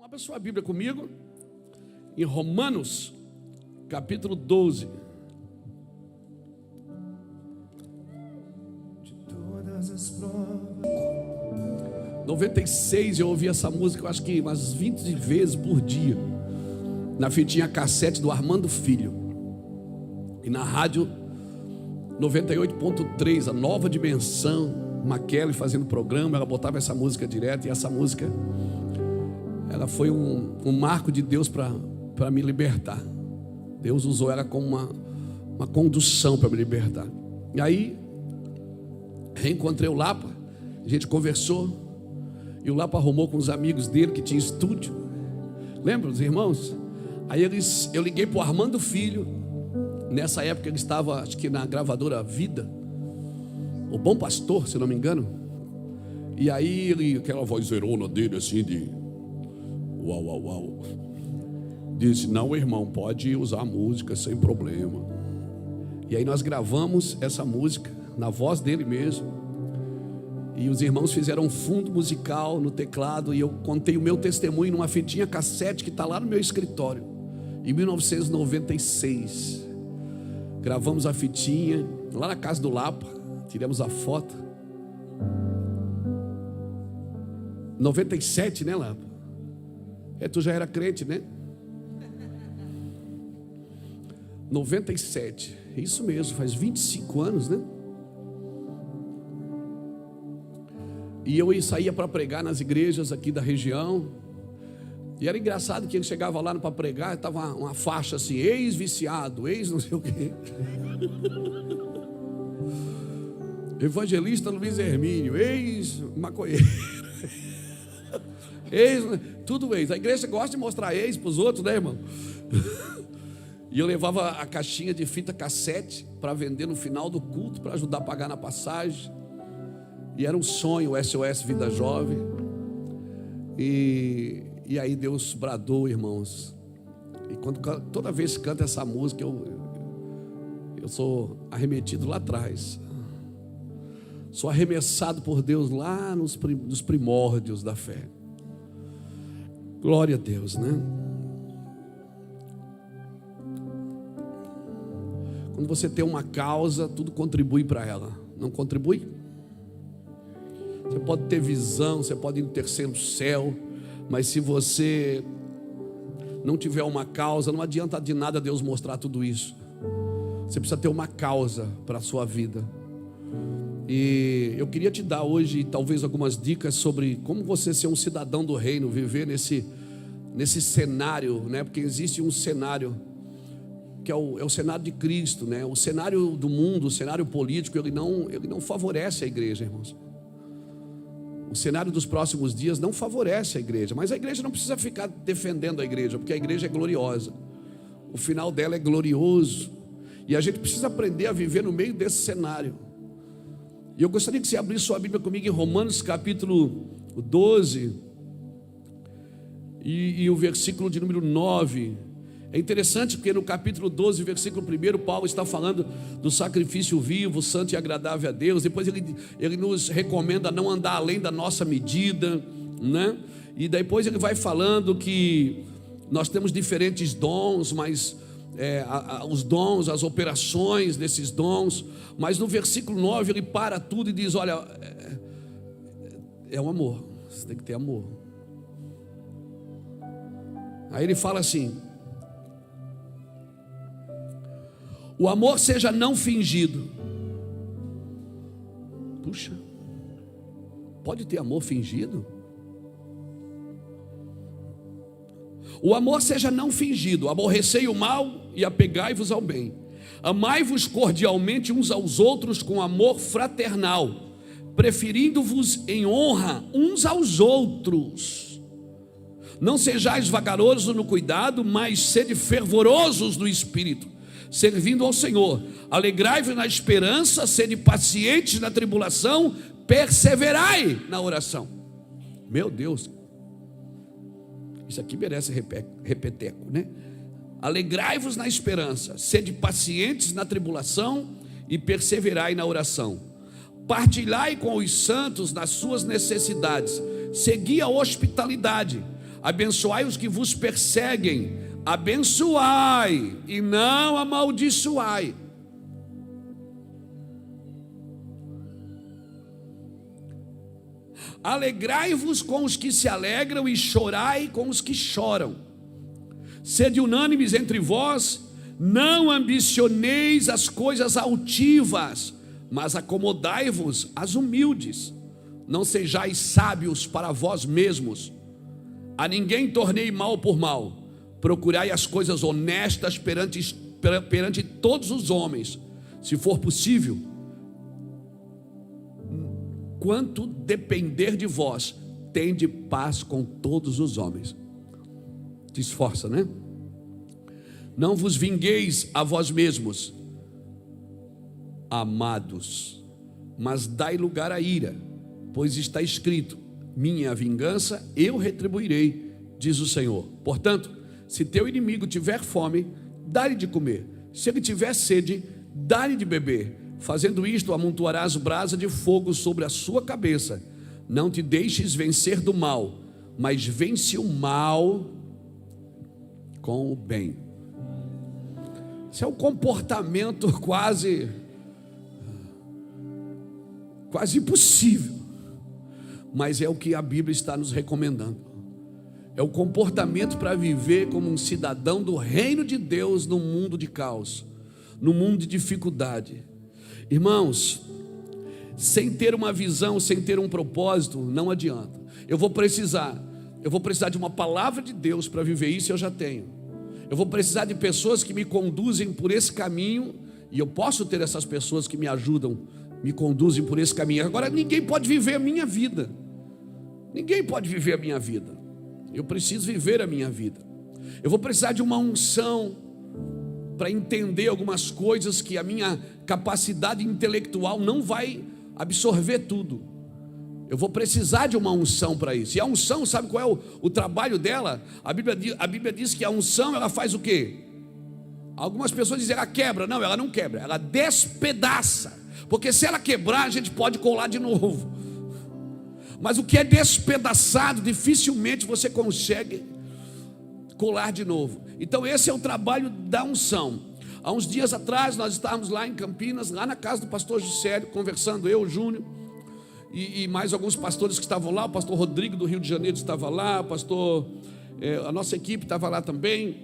Abra sua Bíblia comigo em Romanos, capítulo 12. De todas as provas. 96 eu ouvi essa música, eu acho que umas 20 vezes por dia, na fitinha cassete do Armando Filho, e na rádio 98.3, a Nova Dimensão, Maquele fazendo programa, ela botava essa música direto, e essa música, ela foi um marco de Deus para me libertar. Deus usou ela como uma condução para me libertar. E aí, reencontrei o Lapa, a gente conversou, e o Lapa arrumou com os amigos dele que tinha estúdio. Lembra os irmãos? Aí eu liguei para o Armando Filho. Nessa época ele estava, acho que na gravadora Vida, o Bom Pastor, se não me engano. E aí ele, aquela vozerona dele assim de uau, uau, uau, disse: não, irmão, pode usar a música sem problema. E aí nós gravamos essa música na voz dele mesmo. E os irmãos fizeram um fundo musical no teclado, e eu contei o meu testemunho numa fitinha cassete que está lá no meu escritório, em 1996. Gravamos a fitinha lá na casa do Lapa, tiramos a foto. 97, né, Lapa? Tu já era crente, né? 97, isso mesmo, faz 25 anos, né? E eu saía para pregar nas igrejas aqui da região. E era engraçado que ele chegava lá para pregar, estava uma faixa assim: ex-viciado, ex não sei o quê. Evangelista Luiz Hermínio, ex-maconheiro. Tudo ex. A igreja gosta de mostrar ex para os outros, né, irmão? E eu levava a caixinha de fita cassete para vender no final do culto, para ajudar a pagar na passagem. E era um sonho, o SOS Vida Jovem. E aí Deus bradou, irmãos. E toda vez que canta essa música, eu sou arremetido lá atrás. Sou arremessado por Deus lá nos primórdios da fé. Glória a Deus, né? Quando você tem uma causa, tudo contribui para ela. Não contribui? Você pode ter visão, você pode ir no terceiro céu, mas se você não tiver uma causa, não adianta de nada Deus mostrar tudo isso. Você precisa ter uma causa para a sua vida. E eu queria te dar hoje talvez algumas dicas sobre como você ser um cidadão do reino, viver nesse cenário, né? Porque existe um cenário que é o cenário de Cristo, né? O cenário do mundo, o cenário político, ele não favorece a igreja, irmãos. O cenário dos próximos dias não favorece a igreja, mas a igreja não precisa ficar defendendo a igreja, porque a igreja é gloriosa, o final dela é glorioso, e a gente precisa aprender a viver no meio desse cenário. E eu gostaria que você abrisse sua Bíblia comigo em Romanos capítulo 12 e o versículo de número 9. É interessante porque no capítulo 12, versículo 1, Paulo está falando do sacrifício vivo, santo e agradável a Deus. Depois ele nos recomenda não andar além da nossa medida, né? E depois ele vai falando que nós temos diferentes dons, mas os dons, as operações desses dons. Mas no versículo 9 ele para tudo e diz: olha, é o amor, você tem que ter amor. Aí ele fala assim: o amor seja não fingido. Puxa, pode ter amor fingido? O amor seja não fingido. Aborrecei o mal e apegai-vos ao bem. Amai-vos cordialmente uns aos outros com amor fraternal, preferindo-vos em honra uns aos outros. Não sejais vagarosos no cuidado, mas sede fervorosos no espírito, servindo ao Senhor. Alegrai-vos na esperança, sede pacientes na tribulação, perseverai na oração. Meu Deus, isso aqui merece repeteco, né? Alegrai-vos na esperança, sede pacientes na tribulação e perseverai na oração. Partilhai com os santos nas suas necessidades, segui a hospitalidade. abençoai os que vos perseguem, abençoai e não amaldiçoai. Alegrai-vos com os que se alegram e chorai com os que choram. Sede unânimes entre vós, não ambicioneis as coisas altivas, mas acomodai-vos às humildes. Não sejais sábios para vós mesmos. A ninguém tornei mal por mal. Procurai as coisas honestas perante todos os homens. Se for possível, quanto depender de vós, tende paz com todos os homens. Te esforça, né? Não vos vingueis a vós mesmos, amados, mas dai lugar à ira, pois está escrito: minha vingança eu retribuirei, diz o Senhor. Portanto, se teu inimigo tiver fome, dá-lhe de comer. Se ele tiver sede, dá-lhe de beber. Fazendo isto, amontoarás brasa de fogo sobre a sua cabeça. Não te deixes vencer do mal, mas vence o mal com o bem. Esse é um comportamento quase impossível, mas é o que a Bíblia está nos recomendando. É o comportamento para viver como um cidadão do reino de Deus no mundo de caos, no mundo de dificuldade. Irmãos, sem ter uma visão, sem ter um propósito, não adianta. Eu vou precisar de uma palavra de Deus para viver isso, eu já tenho. Eu vou precisar de pessoas que me conduzem por esse caminho, e eu posso ter essas pessoas que me ajudam, me conduzem por esse caminho. Agora, ninguém pode viver a minha vida. Ninguém pode viver a minha vida. Eu preciso viver a minha vida. Eu vou precisar de uma unção para entender algumas coisas que a minha capacidade intelectual não vai absorver tudo. Eu vou precisar de uma unção para isso. E a unção, sabe qual é o trabalho dela? A Bíblia diz que a unção, ela faz o quê? Algumas pessoas dizem, ela quebra. Não, ela não quebra, ela despedaça. Porque se ela quebrar, a gente pode colar de novo. Mas o que é despedaçado, dificilmente você consegue colar de novo. Então esse é o trabalho da unção. Há uns dias atrás nós estávamos lá em Campinas, lá na casa do pastor Juscelio, conversando, eu, o Júnior e mais alguns pastores que estavam lá. O pastor Rodrigo do Rio de Janeiro estava lá, a nossa equipe estava lá também,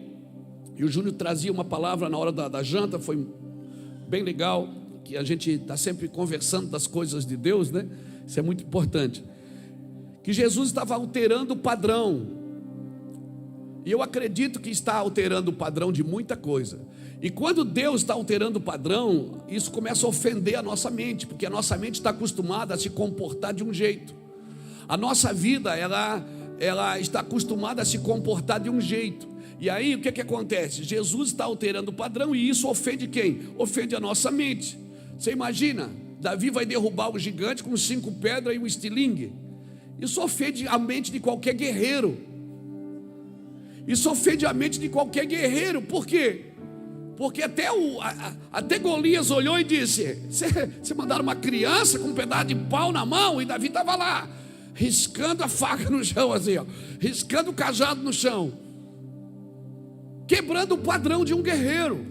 e o Júnior trazia uma palavra na hora da janta. Foi bem legal, que a gente está sempre conversando das coisas de Deus, né? Isso é muito importante. Que Jesus estava alterando o padrão, e eu acredito que está alterando o padrão de muita coisa. E quando Deus está alterando o padrão, isso começa a ofender a nossa mente, porque a nossa mente está acostumada a se comportar de um jeito. A nossa vida, ela está acostumada a se comportar de um jeito. E aí o que acontece? Jesus está alterando o padrão, e isso ofende quem? Ofende a nossa mente. Você imagina, Davi vai derrubar o gigante com 5 pedras e um estilingue. Isso ofende a mente de qualquer guerreiro. Isso ofende a mente de qualquer guerreiro. Por quê? Porque até Golias olhou e disse: você mandaram uma criança com um pedaço de pau na mão? E Davi estava lá, riscando a faca no chão, assim, ó, riscando o cajado no chão, quebrando o padrão de um guerreiro.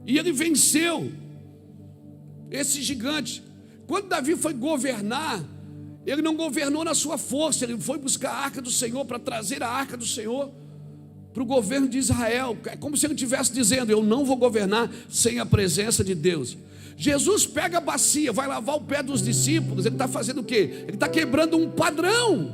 E ele venceu esse gigante. Quando Davi foi governar, ele não governou na sua força, ele foi buscar a arca do Senhor, para trazer a arca do Senhor para o governo de Israel. É como se ele estivesse dizendo: eu não vou governar sem a presença de Deus. Jesus pega a bacia, vai lavar o pé dos discípulos. Ele está fazendo o quê? Ele está quebrando um padrão,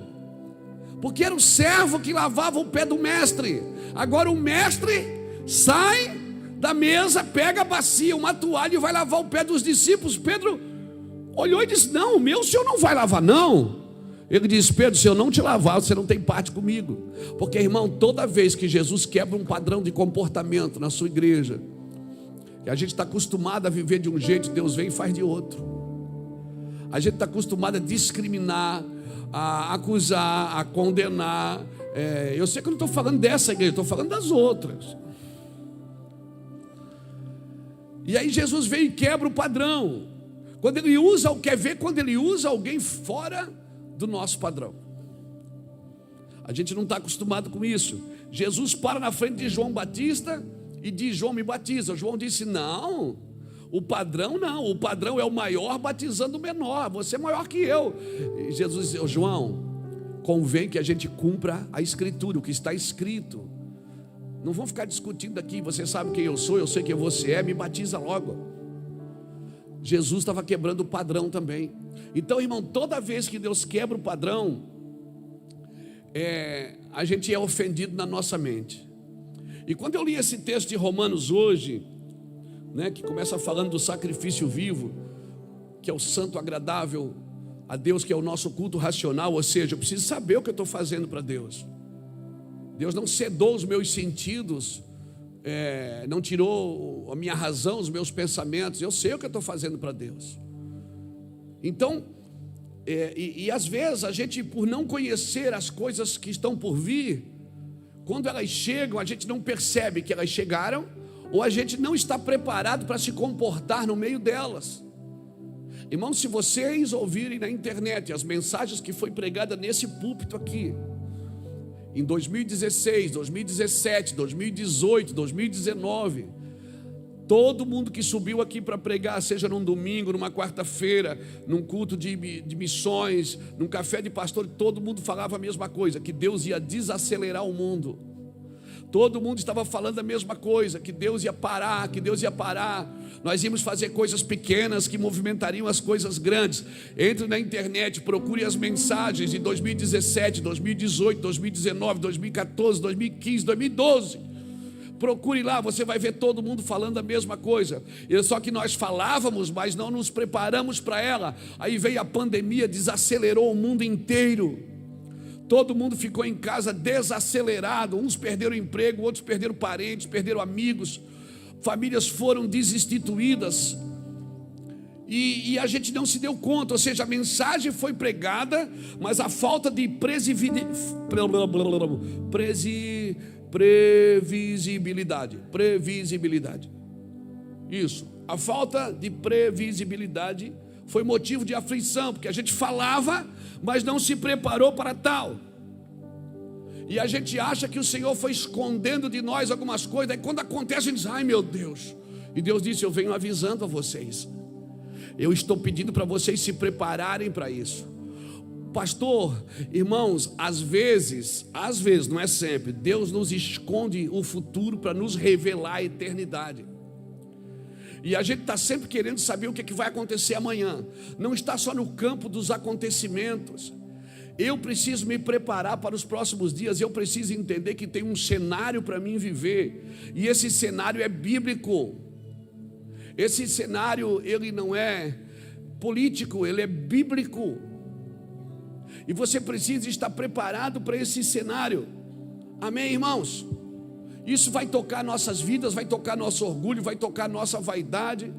porque era o servo que lavava o pé do mestre. Agora o mestre sai da mesa, pega a bacia, uma toalha, e vai lavar o pé dos discípulos. Pedro olhou e disse: não, o meu senhor não vai lavar, não. Ele disse: Pedro, se eu não te lavar, você não tem parte comigo. Porque, irmão, toda vez que Jesus quebra um padrão de comportamento na sua igreja, que a gente está acostumado a viver de um jeito, Deus vem e faz de outro. A gente está acostumado a discriminar, a acusar, a condenar. Eu sei que eu não estou falando dessa igreja, estou falando das outras. E aí Jesus vem e quebra o padrão. Quando ele usa alguém fora do nosso padrão. A gente não está acostumado com isso. Jesus para na frente de João Batista e diz: João, me batiza. João disse: não, o padrão não, o padrão é o maior batizando o menor, você é maior que eu. E Jesus disse: João, convém que a gente cumpra a escritura, o que está escrito. Não vão ficar discutindo aqui, você sabe quem eu sou, eu sei quem você é, me batiza logo. Jesus estava quebrando o padrão também. Então, irmão, toda vez que Deus quebra o padrão, a gente é ofendido na nossa mente. E quando eu li esse texto de Romanos hoje, né, que começa falando do sacrifício vivo, que é o santo agradável a Deus, que é o nosso culto racional, ou seja, eu preciso saber o que eu estou fazendo para Deus. Deus não cedou os meus sentidos, não tirou a minha razão, os meus pensamentos. Eu sei o que eu estou fazendo para Deus. Então, às vezes a gente, por não conhecer as coisas que estão por vir, quando elas chegam, a gente não percebe que elas chegaram, ou a gente não está preparado para se comportar no meio delas. Irmãos, se vocês ouvirem na internet as mensagens que foi pregada nesse púlpito aqui, em 2016, 2017, 2018, 2019, todo mundo que subiu aqui para pregar, seja num domingo, numa quarta-feira, num culto de missões, num café de pastor, todo mundo falava a mesma coisa, que Deus ia desacelerar o mundo. Todo mundo estava falando a mesma coisa, que Deus ia parar, que Deus ia parar. Nós íamos fazer coisas pequenas que movimentariam as coisas grandes. Entre na internet, procure as mensagens de 2017, 2018, 2019, 2014, 2015, 2012. Procure lá, você vai ver todo mundo falando a mesma coisa. Só que nós falávamos, mas não nos preparamos para ela. Aí veio a pandemia, desacelerou o mundo inteiro. Todo mundo ficou em casa desacelerado. Uns perderam emprego, outros perderam parentes, perderam amigos. Famílias foram desinstituídas. E a gente não se deu conta. Ou seja, a mensagem foi pregada, mas a falta de previsibilidade. Isso. A falta de previsibilidade foi motivo de aflição, porque a gente falava, mas não se preparou para tal. E a gente acha que o Senhor foi escondendo de nós algumas coisas. Aí quando acontece, a gente diz: ai meu Deus. E Deus disse: eu venho avisando a vocês. Eu estou pedindo para vocês se prepararem para isso. Pastor, irmãos, às vezes, não é sempre, Deus nos esconde o futuro para nos revelar a eternidade. E a gente está sempre querendo saber o que vai acontecer amanhã. Não está só no campo dos acontecimentos. Eu preciso me preparar para os próximos dias. Eu preciso entender que tem um cenário para mim viver. E esse cenário é bíblico. Esse cenário, ele não é político, ele é bíblico. E você precisa estar preparado para esse cenário. Amém, irmãos? Isso vai tocar nossas vidas, vai tocar nosso orgulho, vai tocar nossa vaidade.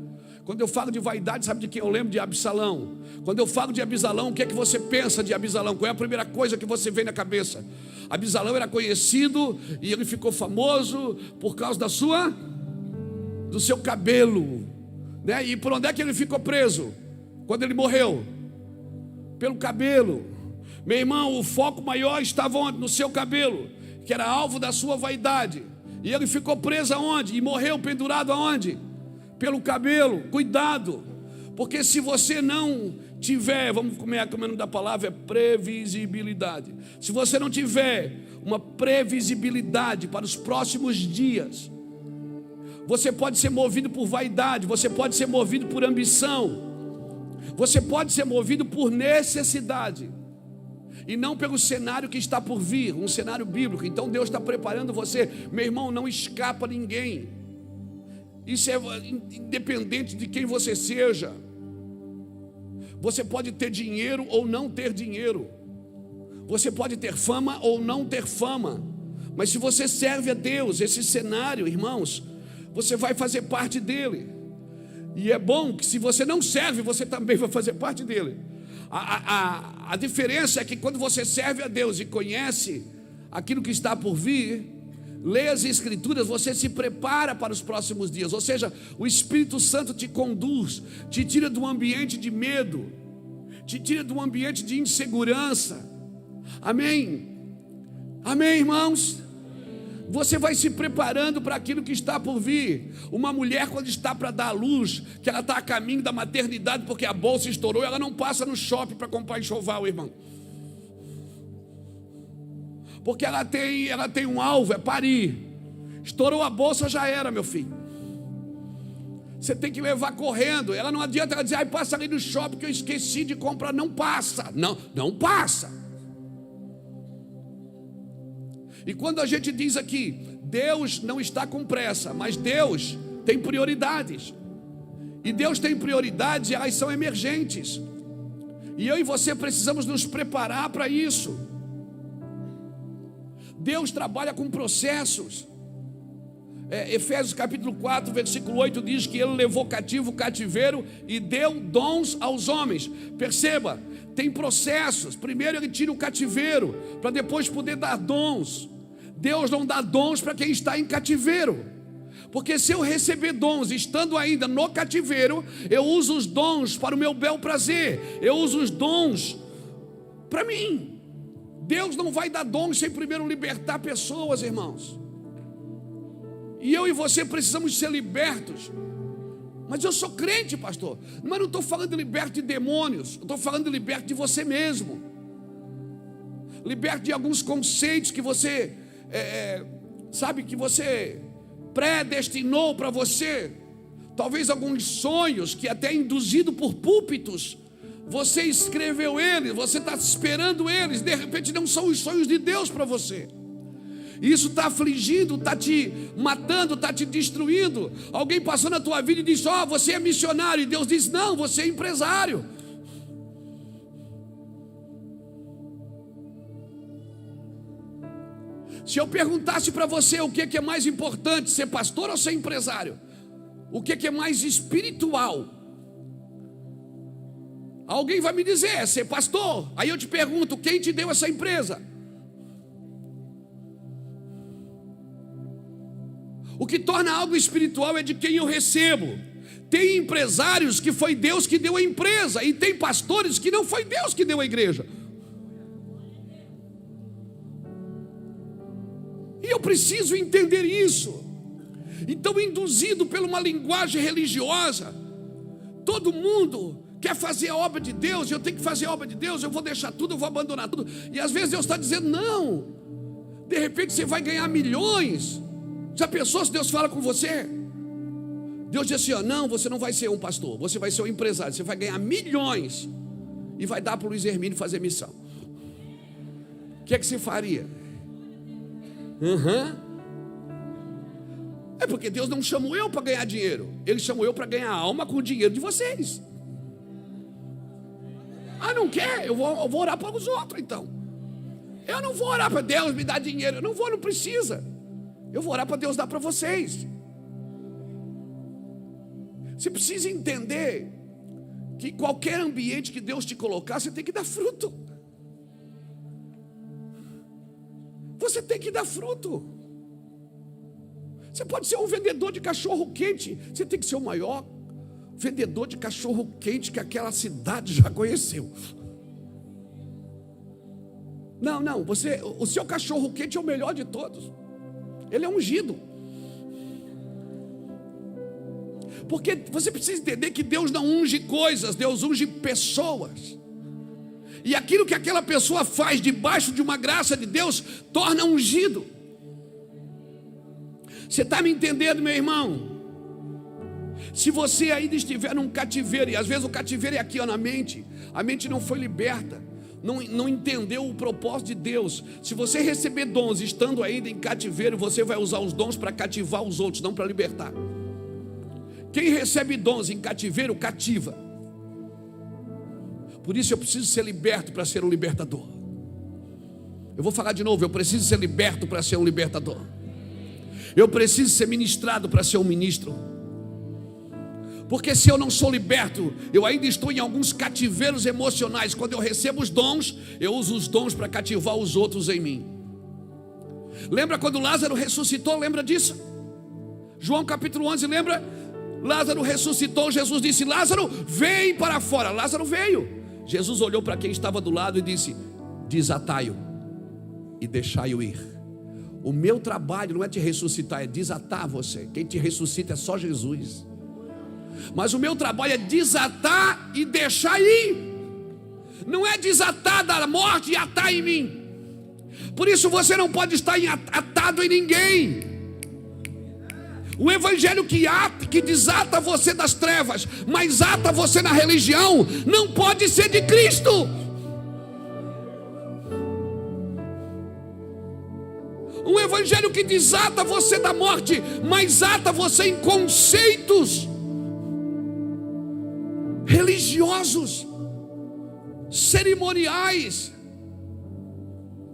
Quando eu falo de vaidade, sabe de quem eu lembro? De Absalão. Quando eu falo de Absalão, o que é que você pensa de Absalão? Qual é a primeira coisa que você vê na cabeça? Absalão era conhecido e ele ficou famoso por causa do seu cabelo, né? E por onde é que ele ficou preso? Quando ele morreu? Pelo cabelo. Meu irmão, o foco maior estava onde? No seu cabelo, que era alvo da sua vaidade. E ele ficou preso aonde? E morreu pendurado aonde? Pelo cabelo. Cuidado, porque se você não tiver, vamos comer o nome da palavra, é previsibilidade. Se você não tiver uma previsibilidade para os próximos dias, você pode ser movido por vaidade, você pode ser movido por ambição, você pode ser movido por necessidade, e não pelo cenário que está por vir, um cenário bíblico. Então Deus está preparando você. Meu irmão, não escapa ninguém. Isso é independente de quem você seja. Você pode ter dinheiro ou não ter dinheiro. Você pode ter fama ou não ter fama. Mas se você serve a Deus, esse cenário, irmãos, você vai fazer parte dele. E é bom que se você não serve, você também vai fazer parte dele. A diferença é que quando você serve a Deus e conhece aquilo que está por vir, lê as Escrituras, você se prepara para os próximos dias. Ou seja, o Espírito Santo te conduz, te tira de um ambiente de medo, te tira de um ambiente de insegurança. Amém? Amém, irmãos? Você vai se preparando para aquilo que está por vir. Uma mulher, quando está para dar à luz, que ela está a caminho da maternidade porque a bolsa estourou, ela não passa no shopping para comprar enxoval, irmão. Porque ela tem um alvo, é parir. Estourou a bolsa, já era, meu filho. Você tem que levar correndo. Ela não adianta ela dizer, ai, passa ali no shopping que eu esqueci de comprar. Não passa, não passa. E quando a gente diz aqui, Deus não está com pressa, mas Deus tem prioridades. E Deus tem prioridades e elas são emergentes. E eu e você precisamos nos preparar para isso. Deus trabalha com processos. Efésios capítulo 4, versículo 8 diz que Ele levou cativo o cativeiro e deu dons aos homens. Perceba, tem processos. Primeiro Ele tira o cativeiro, para depois poder dar dons. Deus não dá dons para quem está em cativeiro. Porque se eu receber dons estando ainda no cativeiro, eu uso os dons para o meu bel prazer. Eu uso os dons para mim. Deus não vai dar dons sem primeiro libertar pessoas, irmãos. E eu e você precisamos ser libertos. Mas eu sou crente, pastor. Mas não estou falando de liberto de demônios. Eu estou falando de liberto de você mesmo. Liberto de alguns conceitos que você sabe, que você predestinou para você. Talvez alguns sonhos que até induzido por púlpitos, você escreveu eles, você está esperando eles. De repente não são os sonhos de Deus para você. Isso está afligindo, está te matando, está te destruindo. Alguém passou na tua vida e disse, você é missionário. E Deus diz, não, você é empresário. Se eu perguntasse para você o que é mais importante, ser pastor ou ser empresário? O que é mais espiritual? Alguém vai me dizer, ser pastor. Aí eu te pergunto, quem te deu essa empresa? O que torna algo espiritual é de quem eu recebo. Tem empresários que foi Deus que deu a empresa, e tem pastores que não foi Deus que deu a igreja. E eu preciso entender isso. Então, induzido por uma linguagem religiosa, todo mundo quer fazer a obra de Deus. Eu tenho que fazer a obra de Deus, eu vou deixar tudo, eu vou abandonar tudo. E às vezes Deus está dizendo, não. De repente você vai ganhar milhões. Já pensou se Deus fala com você? Deus diz assim, não, você não vai ser um pastor, você vai ser um empresário. Você vai ganhar milhões e vai dar para o Luiz Hermínio fazer missão. O que é que você faria? É porque Deus não chamou eu para ganhar dinheiro. Ele chamou eu para ganhar alma com o dinheiro de vocês. Não quer? Eu vou orar para os outros então. Eu não vou orar para Deus me dar dinheiro. Eu não vou, não precisa. Eu vou orar para Deus dar para vocês. Você precisa entender que qualquer ambiente que Deus te colocar, você tem que dar fruto. Você tem que dar fruto. Você pode ser um vendedor de cachorro quente. Você tem que ser o maior vendedor de cachorro quente que aquela cidade já conheceu. Não, o seu cachorro quente é o melhor de todos. Ele é ungido. Porque você precisa entender que Deus não unge coisas, Deus unge pessoas. E aquilo que aquela pessoa faz debaixo de uma graça de Deus torna ungido. Você está me entendendo, meu irmão? Se você ainda estiver num cativeiro, e às vezes o cativeiro é aqui na mente, a mente não foi liberta, não entendeu o propósito de Deus. Se você receber dons estando ainda em cativeiro, você vai usar os dons para cativar os outros, não para libertar. Quem recebe dons em cativeiro, cativa. Por isso eu preciso ser liberto para ser um libertador. Eu vou falar de novo, eu preciso ser liberto para ser um libertador. Eu preciso ser ministrado para ser um ministro. Porque se eu não sou liberto, eu ainda estou em alguns cativeiros emocionais. Quando eu recebo os dons, eu uso os dons para cativar os outros em mim. Lembra quando Lázaro ressuscitou? Lembra disso? João capítulo 11, lembra? Lázaro ressuscitou, Jesus disse, Lázaro, vem para fora. Lázaro veio. Jesus olhou para quem estava do lado e disse, desatai-o. e deixai-o ir. O meu trabalho não é te ressuscitar, é desatar você. Quem te ressuscita é só Jesus. Mas o meu trabalho é desatar e deixar ir. Não é desatar da morte e atar em mim. Por isso você não pode estar atado em ninguém. O evangelho que desata você das trevas, mas ata você na religião, não pode ser de Cristo. Um evangelho que desata você da morte, mas ata você em conceitos religiosos, cerimoniais.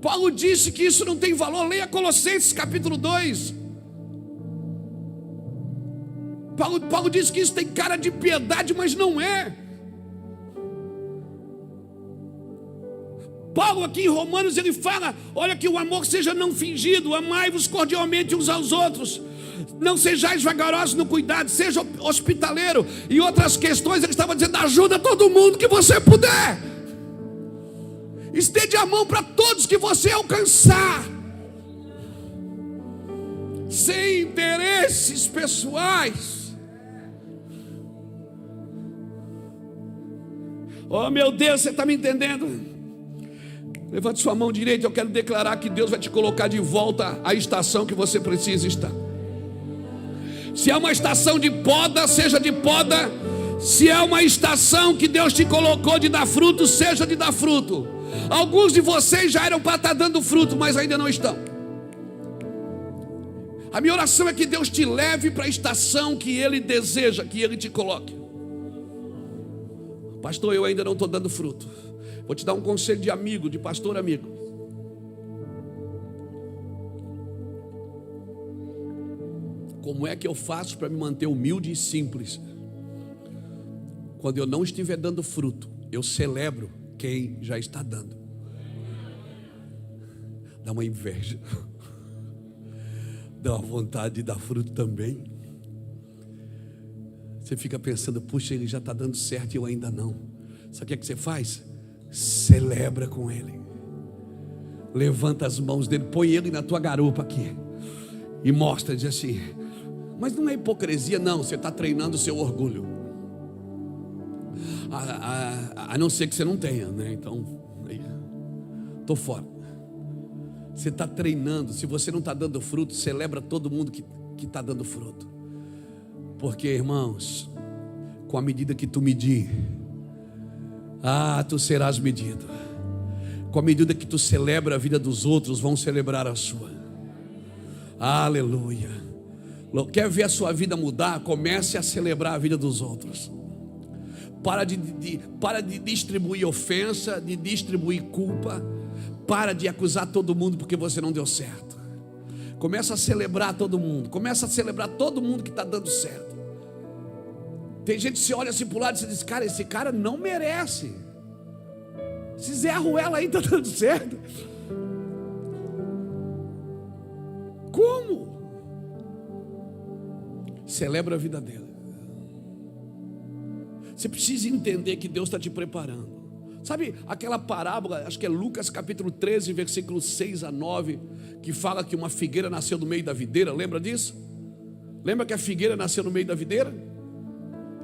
Paulo disse que isso não tem valor. Leia Colossenses capítulo 2. Paulo disse que isso tem cara de piedade, mas não é. Paulo aqui em Romanos ele fala: olha, que o amor seja não fingido, amai-vos cordialmente uns aos outros, não sejais vagarosos no cuidado, seja hospitaleiro. E outras questões ele estava dizendo: ajuda todo mundo que você puder, estende a mão para todos que você alcançar, sem interesses pessoais. Oh meu Deus, você está me entendendo? Levante sua mão direita. Eu quero declarar que Deus vai te colocar de volta à estação que você precisa estar. Se é uma estação de poda, seja de poda. Se é uma estação que Deus te colocou de dar fruto, seja de dar fruto. Alguns de vocês já eram para estar dando fruto, mas ainda não estão. A minha oração é que Deus te leve para a estação que Ele deseja que Ele te coloque. Pastor, eu ainda não estou dando fruto. Vou te dar um conselho de amigo, de pastor amigo. Como é que eu faço para me manter humilde e simples? Quando eu não estiver dando fruto, eu celebro quem já está dando. Dá uma inveja. Dá uma vontade de dar fruto também. Você fica pensando: puxa, ele já está dando certo e eu ainda não. Sabe o que é que você faz? Celebra com ele. Levanta as mãos dele, põe ele na tua garupa aqui e mostra, diz assim. Mas não é hipocrisia, não. Você está treinando o seu orgulho. A não ser que você não tenha, né? Então, estou fora. Você está treinando. Se você não está dando fruto, celebra todo mundo que está dando fruto. Porque, irmãos, com a medida que tu medir, tu serás medido. Com a medida que tu celebra a vida dos outros, vão celebrar a sua. Aleluia. Quer ver a sua vida mudar? Comece a celebrar a vida dos outros. Para de distribuir ofensa, de distribuir culpa. Para de acusar todo mundo porque você não deu certo. Começa a celebrar todo mundo. Começa a celebrar todo mundo que está dando certo. Tem gente que se olha assim para o lado e se diz: cara, esse cara não merece. Esse Zé Ruela aí está dando certo. Como? Celebra a vida dele. Você precisa entender que Deus está te preparando. Sabe aquela parábola, acho que é Lucas capítulo 13, versículos 6 a 9, que fala que uma figueira nasceu no meio da videira? Lembra disso? Lembra que a figueira nasceu no meio da videira?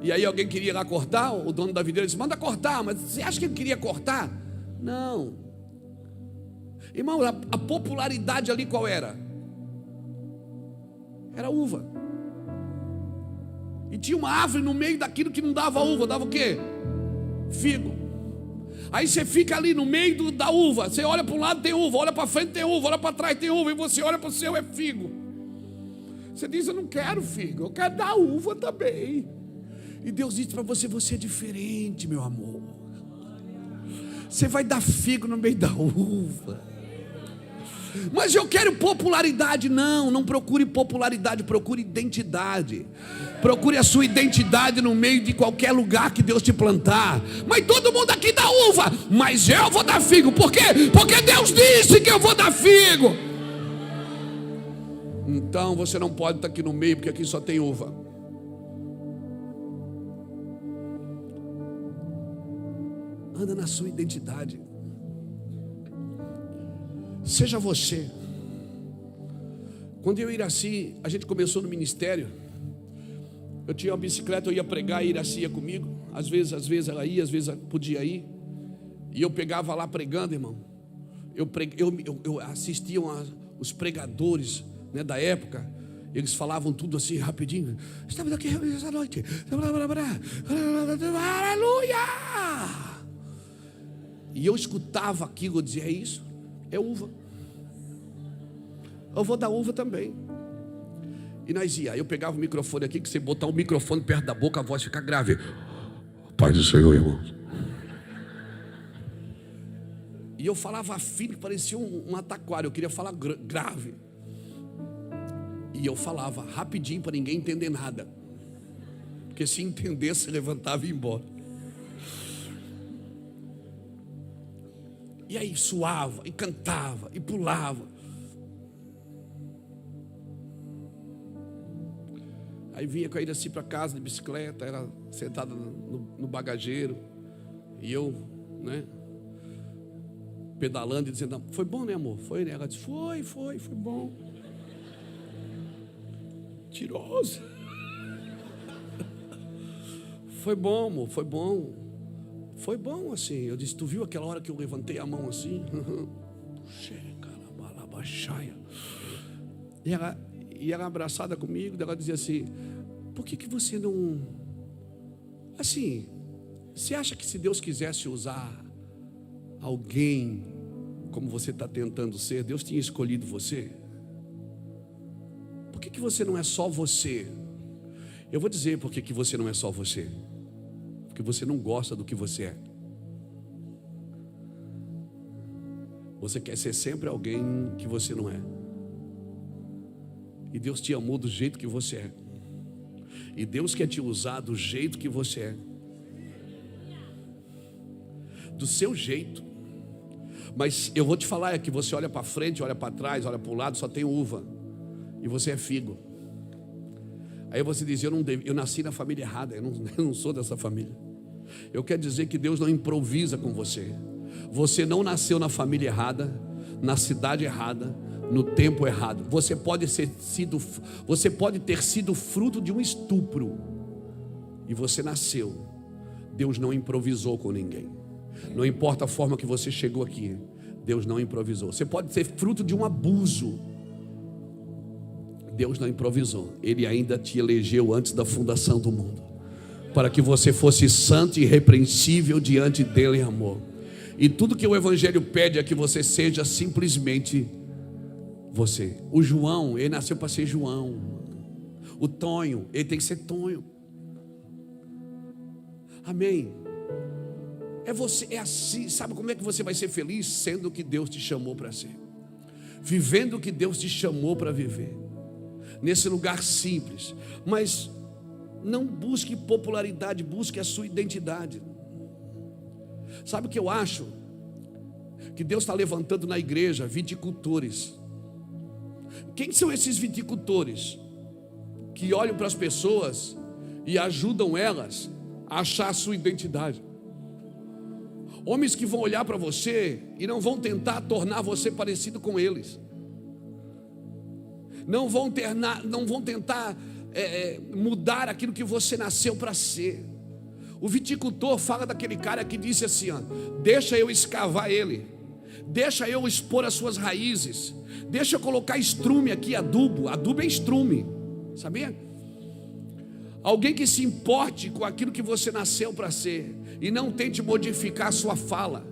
E aí alguém queria lá cortar, o dono da videira disse: manda cortar. Mas você acha que ele queria cortar? Não. Irmão, a popularidade ali qual era? Era uva. E tinha uma árvore no meio daquilo que não dava uva. Dava o quê? Figo. Aí você fica ali no meio da uva. Você olha para um lado, tem uva. Olha para frente, tem uva. Olha para trás, tem uva. E você olha para o seu, é figo. Você diz: eu não quero figo, eu quero dar uva também. E Deus diz para você: você é diferente, meu amor. Você vai dar figo no meio da uva. Mas eu quero popularidade. Não procure popularidade, procure identidade. Procure a sua identidade no meio de qualquer lugar que Deus te plantar. Mas todo mundo aqui dá uva, mas eu vou dar figo. Por quê? Porque Deus disse que eu vou dar figo. Então você não pode estar aqui no meio, porque aqui só tem uva. Anda na sua identidade. Seja você. Quando eu e Iraci, a gente começou no ministério, eu tinha uma bicicleta, eu ia pregar, e Iraci ia comigo. Às vezes ela ia, às vezes ela podia ir. E eu pegava lá pregando, irmão. Eu assistia os pregadores, né, da época. Eles falavam tudo assim rapidinho. Estamos aqui reunidos essa noite. Aleluia! E eu escutava aquilo, eu dizia: é isso, é uva. Eu vou dar uva também. E nós ia. Eu pegava o microfone aqui, que você botar o microfone perto da boca, a voz fica grave. Paz do Senhor, irmão. E eu falava fino, que parecia um taquara. Eu queria falar grave. E eu falava rapidinho para ninguém entender nada. Porque se entendesse, levantava e ia embora. E aí suava, e cantava, e pulava. Aí vinha com a Iraci para casa de bicicleta, ela sentada no bagageiro. E eu, né, pedalando e dizendo: foi bom, né, amor? Foi, né? Ela disse: foi bom. Mentirosa. Foi bom, amor, foi bom. Foi bom assim. Eu disse: tu viu aquela hora que eu levantei a mão assim? E ela abraçada comigo, ela dizia assim: por que você não... Assim, você acha que se Deus quisesse usar alguém como você está tentando ser, Deus tinha escolhido você? Por que você não é só você? Eu vou dizer por que você não é só você. Porque você não gosta do que você é. Você quer ser sempre alguém que você não é. E Deus te amou do jeito que você é. E Deus quer te usar do jeito que você é. Do seu jeito. Mas eu vou te falar, é que você olha para frente, olha para trás, olha para o lado, só tem uva. E você é figo. Aí você diz: eu nasci na família errada, eu não sou dessa família. Eu quero dizer que Deus não improvisa com você. Você não nasceu na família errada, na cidade errada, no tempo errado. Você pode ter sido fruto de um estupro. E você nasceu. Deus não improvisou com ninguém. Não importa a forma que você chegou aqui, Deus não improvisou. Você pode ser fruto de um abuso. Deus não improvisou. Ele ainda te elegeu antes da fundação do mundo, para que você fosse santo e irrepreensível diante dele em amor. E tudo que o Evangelho pede é que você seja simplesmente você. O João, ele nasceu para ser João. O Tonho, ele tem que ser Tonho. Amém. É você, é assim. Sabe como é que você vai ser feliz? Sendo o que Deus te chamou para ser, vivendo o que Deus te chamou para viver, nesse lugar simples. Mas não busque popularidade, busque a sua identidade. Sabe o que eu acho? Que Deus está levantando na igreja viticultores. Quem são esses viticultores? Que olham para as pessoas e ajudam elas a achar a sua identidade. Homens que vão olhar para você e não vão tentar tornar você parecido com eles. Não vão tentar mudar aquilo que você nasceu para ser. O viticultor fala daquele cara que disse assim: ó, deixa eu escavar ele, deixa eu expor as suas raízes, deixa eu colocar estrume aqui, adubo é estrume, sabia? Alguém que se importe com aquilo que você nasceu para ser, e não tente modificar a sua fala,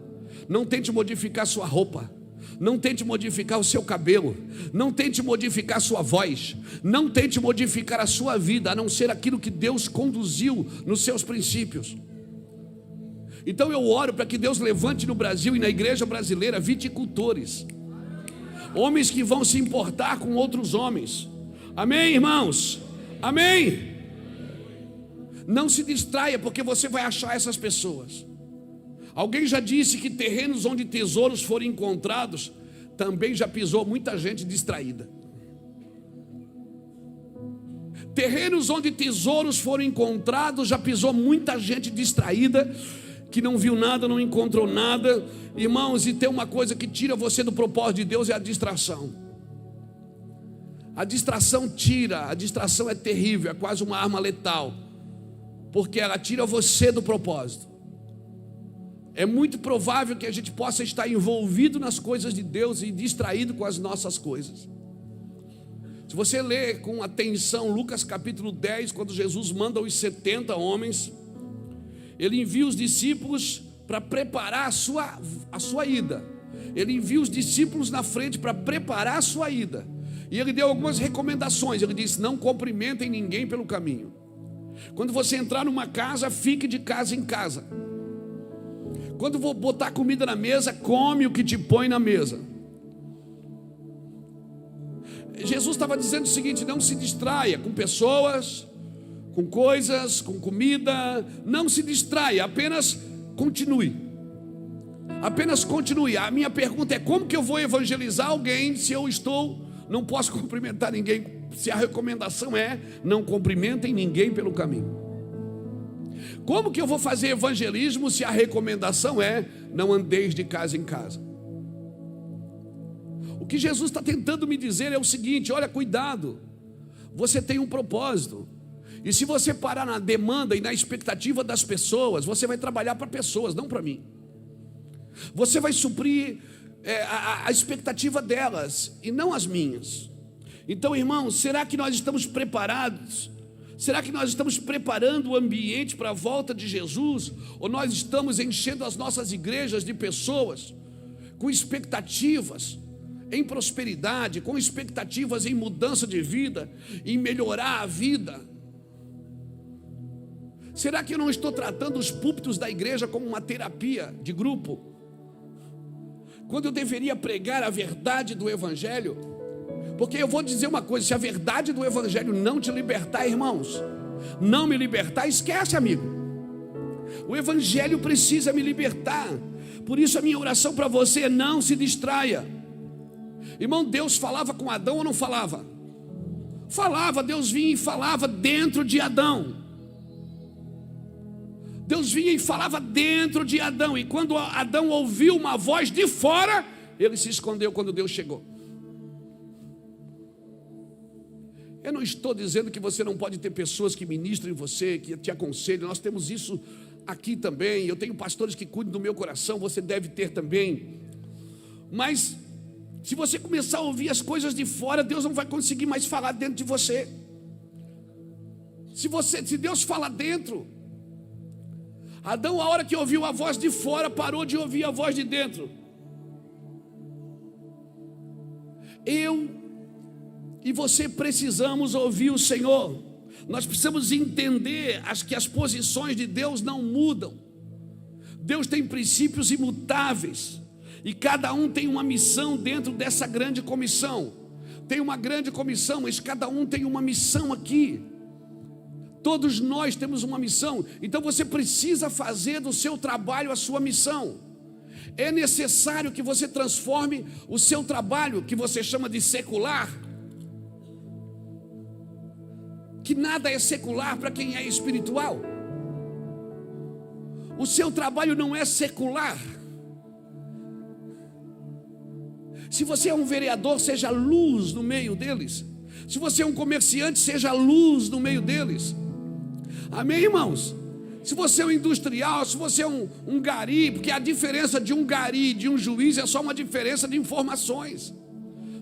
não tente modificar a sua roupa, não tente modificar o seu cabelo, não tente modificar a sua voz, não tente modificar a sua vida, a não ser aquilo que Deus conduziu nos seus princípios. Então eu oro para que Deus levante no Brasil e na igreja brasileira viticultores, homens que vão se importar com outros homens. Amém, irmãos? Amém? Não se distraia, porque você vai achar essas pessoas. Alguém já disse que terrenos onde tesouros forem encontrados, também já pisou muita gente distraída. Terrenos onde tesouros foram encontrados, já pisou muita gente distraída, que não viu nada, não encontrou nada. Irmãos, e tem uma coisa que tira você do propósito de Deus, é a distração. A distração tira, a distração é terrível, é quase uma arma letal, porque ela tira você do propósito. É muito provável que a gente possa estar envolvido nas coisas de Deus e distraído com as nossas coisas. Se você ler com atenção Lucas capítulo 10, quando Jesus manda os 70 homens, ele envia os discípulos para preparar a sua ida. Ele envia os discípulos na frente para preparar a sua ida. E ele deu algumas recomendações. Ele disse: não cumprimentem ninguém pelo caminho. Quando você entrar numa casa, fique de casa em casa. Quando vou botar comida na mesa, come o que te põe na mesa. Jesus estava dizendo o seguinte: não se distraia com pessoas, com coisas, com comida. Não se distraia, apenas continue. Apenas continue. A minha pergunta é: como que eu vou evangelizar alguém se eu não posso cumprimentar ninguém? Se a recomendação é: não cumprimentem ninguém pelo caminho. Como que eu vou fazer evangelismo se a recomendação é: não andeis de casa em casa? O que Jesus está tentando me dizer é o seguinte: olha, cuidado, você tem um propósito, e se você parar na demanda e na expectativa das pessoas, você vai trabalhar para pessoas, não para mim. Você vai suprir a expectativa delas e não as minhas. Então, irmãos, será que nós estamos preparados? Será que nós estamos preparando o ambiente para a volta de Jesus? Ou nós estamos enchendo as nossas igrejas de pessoas com expectativas em prosperidade, com expectativas em mudança de vida, em melhorar a vida? Será que eu não estou tratando os púlpitos da igreja como uma terapia de grupo, quando eu deveria pregar a verdade do Evangelho? Porque eu vou dizer uma coisa: se a verdade do Evangelho não te libertar, irmãos, não me libertar, esquece, amigo. O Evangelho precisa me libertar. Por isso a minha oração para você é: não se distraia. Irmão, Deus falava com Adão ou não falava? Falava. Deus vinha e falava dentro de Adão. Deus vinha e falava dentro de Adão. E quando Adão ouviu uma voz de fora, ele se escondeu quando Deus chegou. Eu não estou dizendo que você não pode ter pessoas que ministram em você, que te aconselham. Nós temos isso aqui também. Eu tenho pastores que cuidam do meu coração, você deve ter também. Mas se você começar a ouvir as coisas de fora, Deus não vai conseguir mais falar dentro de você. Se Deus fala dentro, Adão, a hora que ouviu a voz de fora, parou de ouvir a voz de dentro. Eu e você precisamos ouvir o Senhor. Nós precisamos entender que as posições de Deus não mudam. Deus tem princípios imutáveis, e cada um tem uma missão dentro dessa grande comissão. Tem uma grande comissão, mas cada um tem uma missão aqui. Todos nós temos uma missão. Então você precisa fazer do seu trabalho a sua missão. É necessário que você transforme o seu trabalho, que você chama de secular, que nada é secular para quem é espiritual. O seu trabalho não é secular. Se você é um vereador, seja luz no meio deles. Se você é um comerciante, seja luz no meio deles. Amém, irmãos? Se você é um industrial, se você é um gari, porque a diferença de um gari e de um juiz é só uma diferença de informações.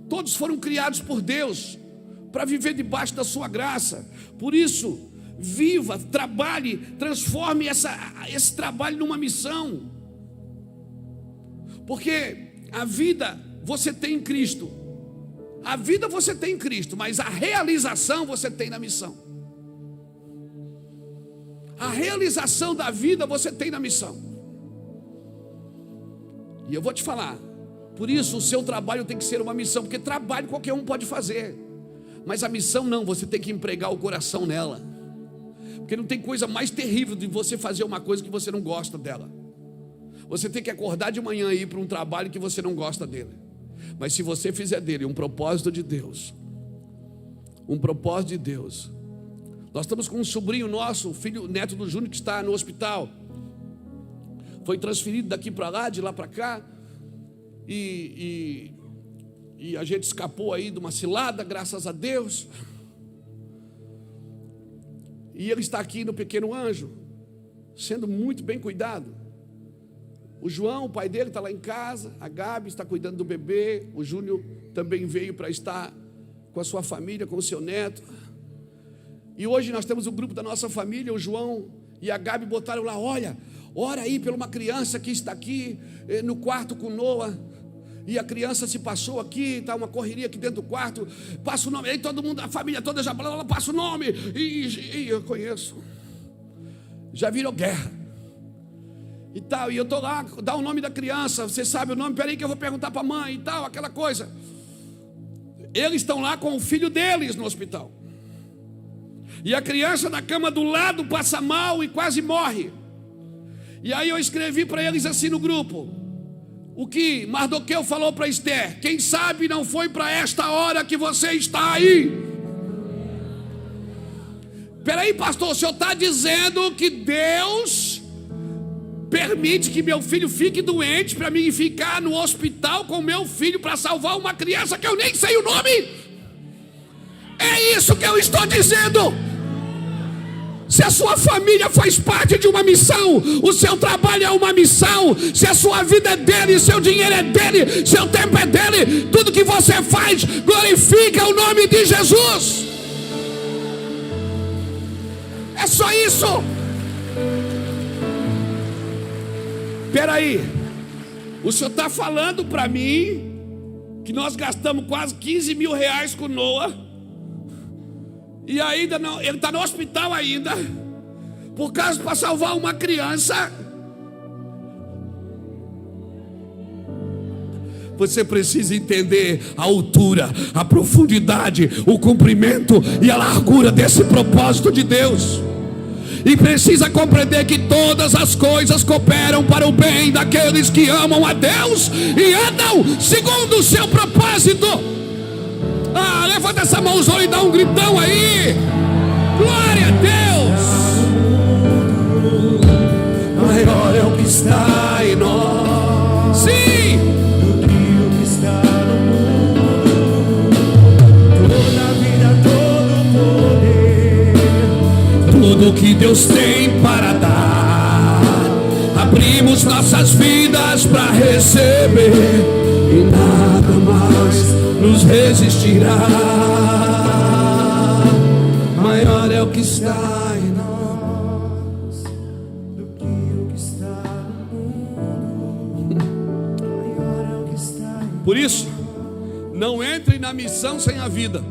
Todos foram criados por Deus para viver debaixo da sua graça. Por isso, viva, trabalhe, transforme esse trabalho numa missão. Porque a vida você tem em Cristo. A vida você tem em Cristo, mas a realização você tem na missão. A realização da vida você tem na missão. E eu vou te falar, por isso o seu trabalho tem que ser uma missão, porque trabalho qualquer um pode fazer, mas a missão não, você tem que empregar o coração nela. Porque não tem coisa mais terrível de você fazer uma coisa que você não gosta dela. Você tem que acordar de manhã e ir para um trabalho que você não gosta dele. Mas se você fizer dele um propósito de Deus, nós estamos com um sobrinho nosso, neto do Júnior, que está no hospital. foi transferido daqui para lá, de lá para cá, e a gente escapou aí de uma cilada, graças a Deus. E ele está aqui no Pequeno Anjo, sendo muito bem cuidado. O João, o pai dele, está lá em casa. A Gabi está cuidando do bebê. O Júnior também veio para estar com a sua família, com o seu neto. E hoje nós temos um grupo da nossa família. O João e a Gabi botaram lá: olha, ora aí por uma criança que está aqui no quarto com Noah. E a criança se passou aqui, está uma correria aqui dentro do quarto. Passa o nome, aí todo mundo, a família toda já fala, passa o nome. E eu conheço. Já virou guerra. E tal, e eu estou lá, dá o nome da criança. Você sabe o nome? Peraí que eu vou perguntar para a mãe e tal, aquela coisa. Eles estão lá com o filho deles no hospital. E a criança na cama do lado passa mal e quase morre. E aí eu escrevi para eles assim no grupo: o que Mardoqueu falou para Esther: quem sabe não foi para esta hora que você está aí. Peraí, pastor, o senhor está dizendo que Deus permite que meu filho fique doente para mim ficar no hospital com meu filho para salvar uma criança que eu nem sei o nome? É isso que eu estou dizendo. Se a sua família faz parte de uma missão, o seu trabalho é uma missão, se a sua vida é dele, seu dinheiro é dele, seu tempo é dele, tudo que você faz glorifica o nome de Jesus. É só isso. Peraí, o senhor está falando para mim que nós gastamos quase 15 mil reais com Noah, e ainda não, ele está no hospital ainda, por causa para salvar uma criança. Você precisa entender a altura, a profundidade, o comprimento e a largura desse propósito de Deus. E precisa compreender que todas as coisas cooperam para o bem daqueles que amam a Deus e andam segundo o seu propósito. Levanta essa mãozona e dá um gritão aí. Glória a Deus. Maior é o que está em nós. Sim. Do que o que está no mundo. Toda a vida, todo o poder. Tudo que Deus tem para dar, abrimos nossas vidas para receber, e nada mais nos resistirá. Maior é o que está em nós do que o que está no mundo. Maior é o que está em nós. Por isso, não entre na missão sem a vida.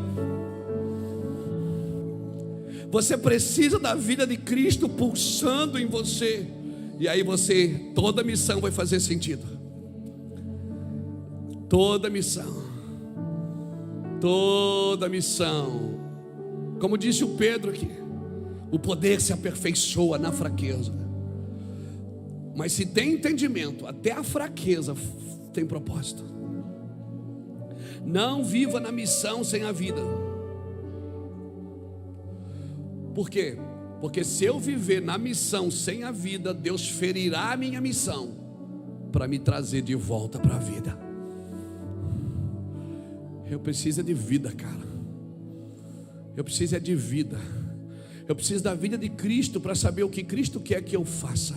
Você precisa da vida de Cristo pulsando em você, e aí toda missão vai fazer sentido. Toda missão. Como disse o Pedro aqui, o poder se aperfeiçoa na fraqueza. Mas se tem entendimento, até a fraqueza tem propósito. Não viva na missão sem a vida. Por quê? Porque se eu viver na missão sem a vida, Deus ferirá a minha missão para me trazer de volta para a vida. Eu preciso de vida, cara. Eu preciso de vida. Eu preciso da vida de Cristo para saber o que Cristo quer que eu faça.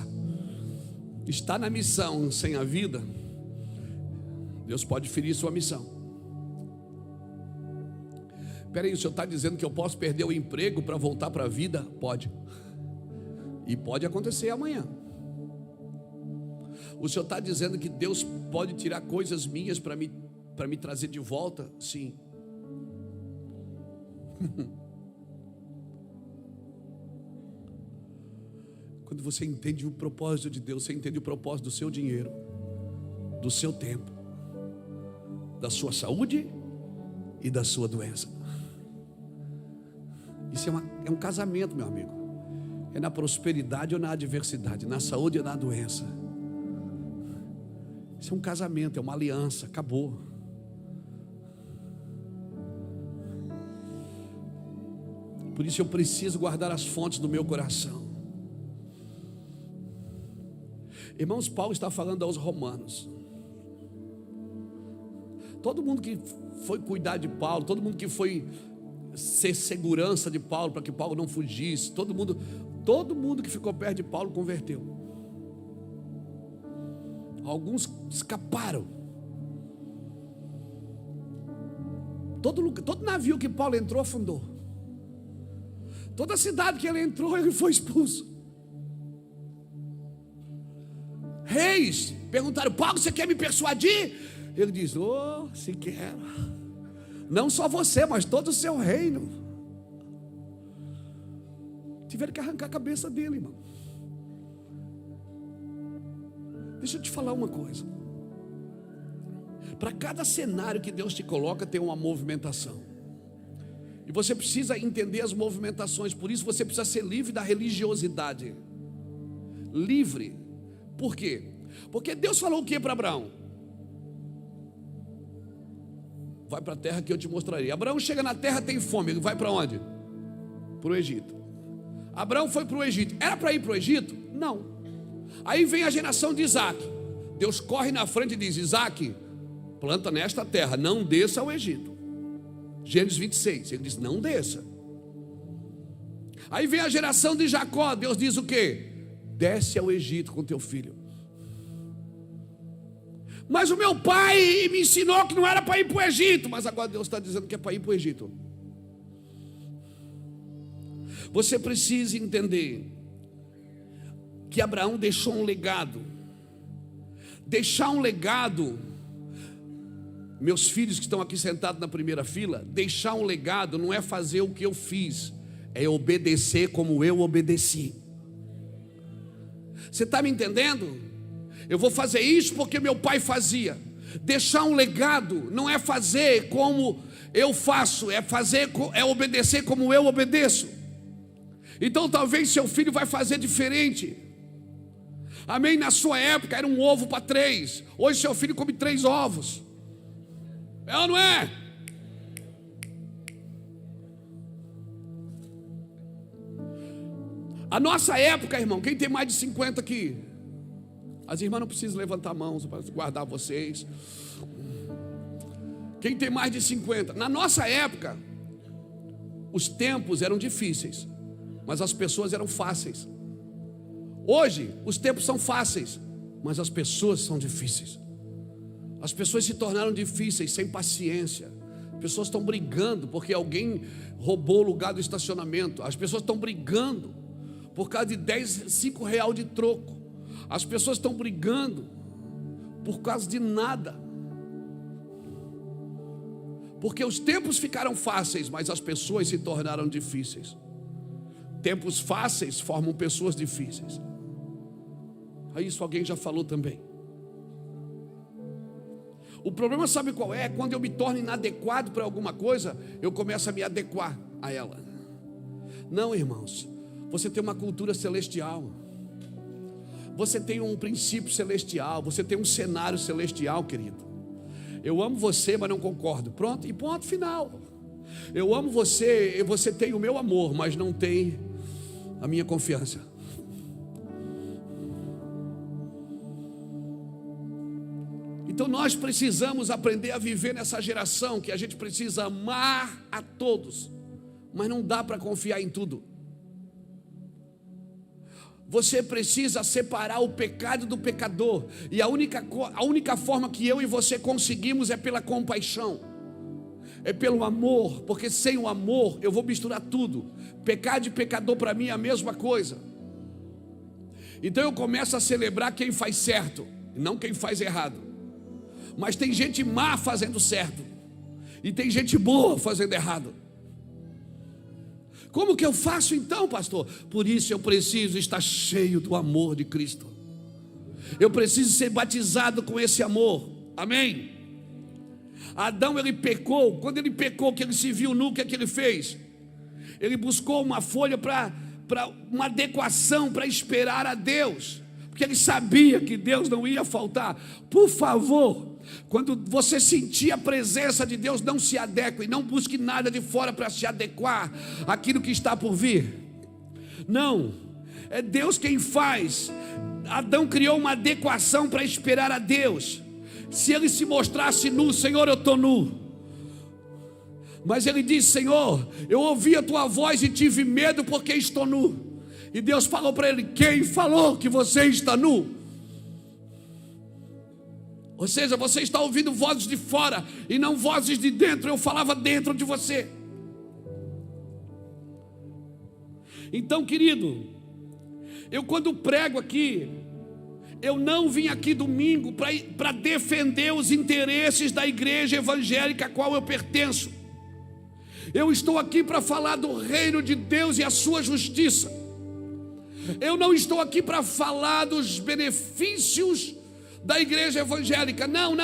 Estar na missão sem a vida, Deus pode ferir sua missão. Peraí, o senhor está dizendo que eu posso perder o emprego para voltar para a vida? Pode. E pode acontecer amanhã. O senhor está dizendo que Deus pode tirar coisas minhas para me trazer de volta? Sim. Quando você entende o propósito de Deus, você entende o propósito do seu dinheiro, do seu tempo, da sua saúde e da sua doença. Isso é um casamento, meu amigo. É na prosperidade ou na adversidade, na saúde ou na doença. Isso é um casamento, é uma aliança, acabou. Por isso eu preciso guardar as fontes do meu coração. Irmãos, Paulo está falando aos romanos. Todo mundo que foi cuidar de Paulo, todo mundo que foi ser segurança de Paulo, para que Paulo não fugisse, todo mundo que ficou perto de Paulo converteu. Alguns escaparam. Todo navio que Paulo entrou afundou. Toda cidade que ele entrou, ele foi expulso. Reis perguntaram: Paulo, você quer me persuadir? Ele diz: se quero. Não só você, mas todo o seu reino. Tiveram que arrancar a cabeça dele, irmão. Deixa eu te falar uma coisa. Para cada cenário que Deus te coloca, tem uma movimentação. E você precisa entender as movimentações. Por isso você precisa ser livre da religiosidade. Livre. Por quê? Porque Deus falou o que para Abraão? Vai para a terra que eu te mostrarei. Abraão chega na terra, tem fome. Ele vai para onde? Para o Egito. Abraão foi para o Egito. Era para ir para o Egito? Não. Aí vem a geração de Isaac. Deus corre na frente e diz: Isaac, planta nesta terra, não desça ao Egito. Gênesis 26, ele diz: não desça. Aí vem a geração de Jacó. Deus diz o quê? Desce ao Egito com teu filho. Mas o meu pai me ensinou que não era para ir para o Egito. Mas agora Deus está dizendo que é para ir para o Egito. Você precisa entender que Abraão deixou um legado. Deixar um legado, meus filhos que estão aqui sentados na primeira fila, deixar um legado não é fazer o que eu fiz, é obedecer como eu obedeci. Você está me entendendo? Eu vou fazer isso porque meu pai fazia. Deixar um legado não é fazer como eu faço, é obedecer como eu obedeço. Então talvez seu filho vai fazer diferente. Amém? Na sua época era um ovo para 3. Hoje seu filho come 3 ovos. É ou não é? A nossa época, irmão, quem tem mais de 50 aqui? As irmãs não precisam levantar a mão para guardar vocês. Quem tem mais de 50? Na nossa época, os tempos eram difíceis, mas as pessoas eram fáceis. Hoje, os tempos são fáceis, mas as pessoas são difíceis. As pessoas se tornaram difíceis, sem paciência. As pessoas estão brigando porque alguém roubou o lugar do estacionamento. As pessoas estão brigando por causa de 5 reais de troco. As pessoas estão brigando por causa de nada. Porque os tempos ficaram fáceis, mas as pessoas se tornaram difíceis. Tempos fáceis formam pessoas difíceis. Isso alguém já falou também. O problema sabe qual é? Quando eu me torno inadequado para alguma coisa, eu começo a me adequar a ela. Não, irmãos, você tem uma cultura celestial. Você tem um princípio celestial, você tem um cenário celestial, querido. Eu amo você, mas não concordo. Pronto, e ponto final. Eu amo você, e você tem o meu amor, mas não tem a minha confiança. Então nós precisamos aprender a viver nessa geração que a gente precisa amar a todos, mas não dá para confiar em tudo. Você precisa separar o pecado do pecador. E a única forma que eu e você conseguimos é pela compaixão. É pelo amor. Porque sem o amor eu vou misturar tudo. Pecado e pecador para mim é a mesma coisa. Então eu começo a celebrar quem faz certo e não quem faz errado. Mas tem gente má fazendo certo e tem gente boa fazendo errado. Como que eu faço então, pastor? Por isso eu preciso estar cheio do amor de Cristo. Eu preciso ser batizado com esse amor. Amém? Adão, ele pecou. Quando ele pecou, que ele se viu nu, o que é que ele fez? Ele buscou uma folha para uma adequação, para esperar a Deus, porque ele sabia que Deus não ia faltar. Por favor, quando você sentir a presença de Deus, não se adeque, não busque nada de fora para se adequar àquilo que está por vir. Não, é Deus quem faz Adão criou uma adequação para esperar a Deus. Se ele se mostrasse nu, Senhor, eu estou nu. Mas ele disse: Senhor, eu ouvi a tua voz e tive medo porque estou nu. E Deus falou para ele: quem falou que você está nu? Ou seja, você está ouvindo vozes de fora e não vozes de dentro. Eu falava dentro de você. Então, querido, eu quando prego aqui, eu não vim aqui domingo para defender os interesses da igreja evangélica a qual eu pertenço. Eu estou aqui para falar do reino de Deus e a sua justiça. Eu não estou aqui para falar dos benefícios da igreja evangélica. Não.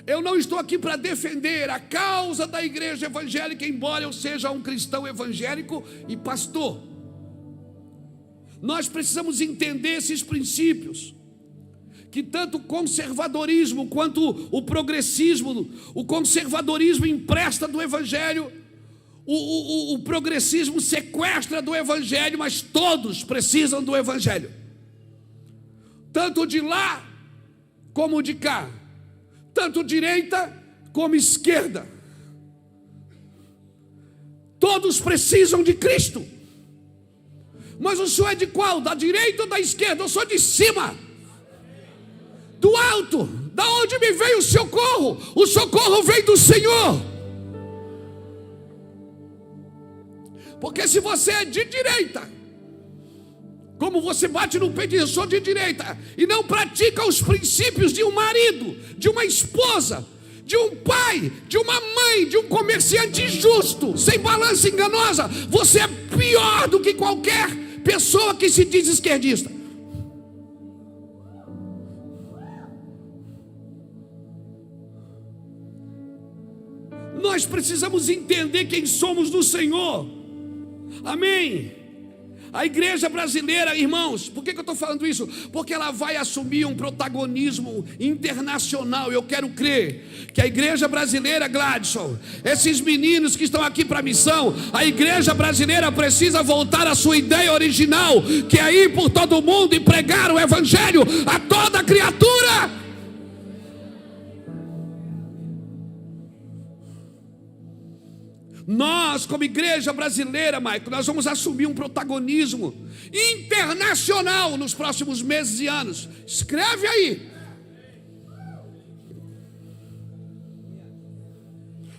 Eu não estou aqui para defender a causa da igreja evangélica, embora eu seja um cristão evangélico e pastor. Nós precisamos entender esses princípios, que tanto o conservadorismo quanto o progressismo, o conservadorismo empresta do evangelho, o progressismo sequestra do evangelho, mas todos precisam do evangelho, tanto de lá como de cá, tanto direita como esquerda, todos precisam de Cristo. Mas o senhor é de qual? Da direita ou da esquerda? Eu sou de cima, do alto. Da onde me veio o socorro? O socorro vem do Senhor. Porque se você é de direita, como você bate no peito e diz: eu sou de direita, e não pratica os princípios de um marido, de uma esposa, de um pai, de uma mãe, de um comerciante justo, sem balança enganosa, você é pior do que qualquer pessoa que se diz esquerdista. Nós precisamos entender quem somos no Senhor. Amém. A igreja brasileira, irmãos, por que eu estou falando isso? Porque ela vai assumir um protagonismo internacional. Eu quero crer que a igreja brasileira, Gladson, esses meninos que estão aqui para a missão, a igreja brasileira precisa voltar à sua ideia original, que é ir por todo mundo e pregar o evangelho a toda criatura. Nós, como igreja brasileira, Maico, nós vamos assumir um protagonismo internacional nos próximos meses e anos. Escreve aí.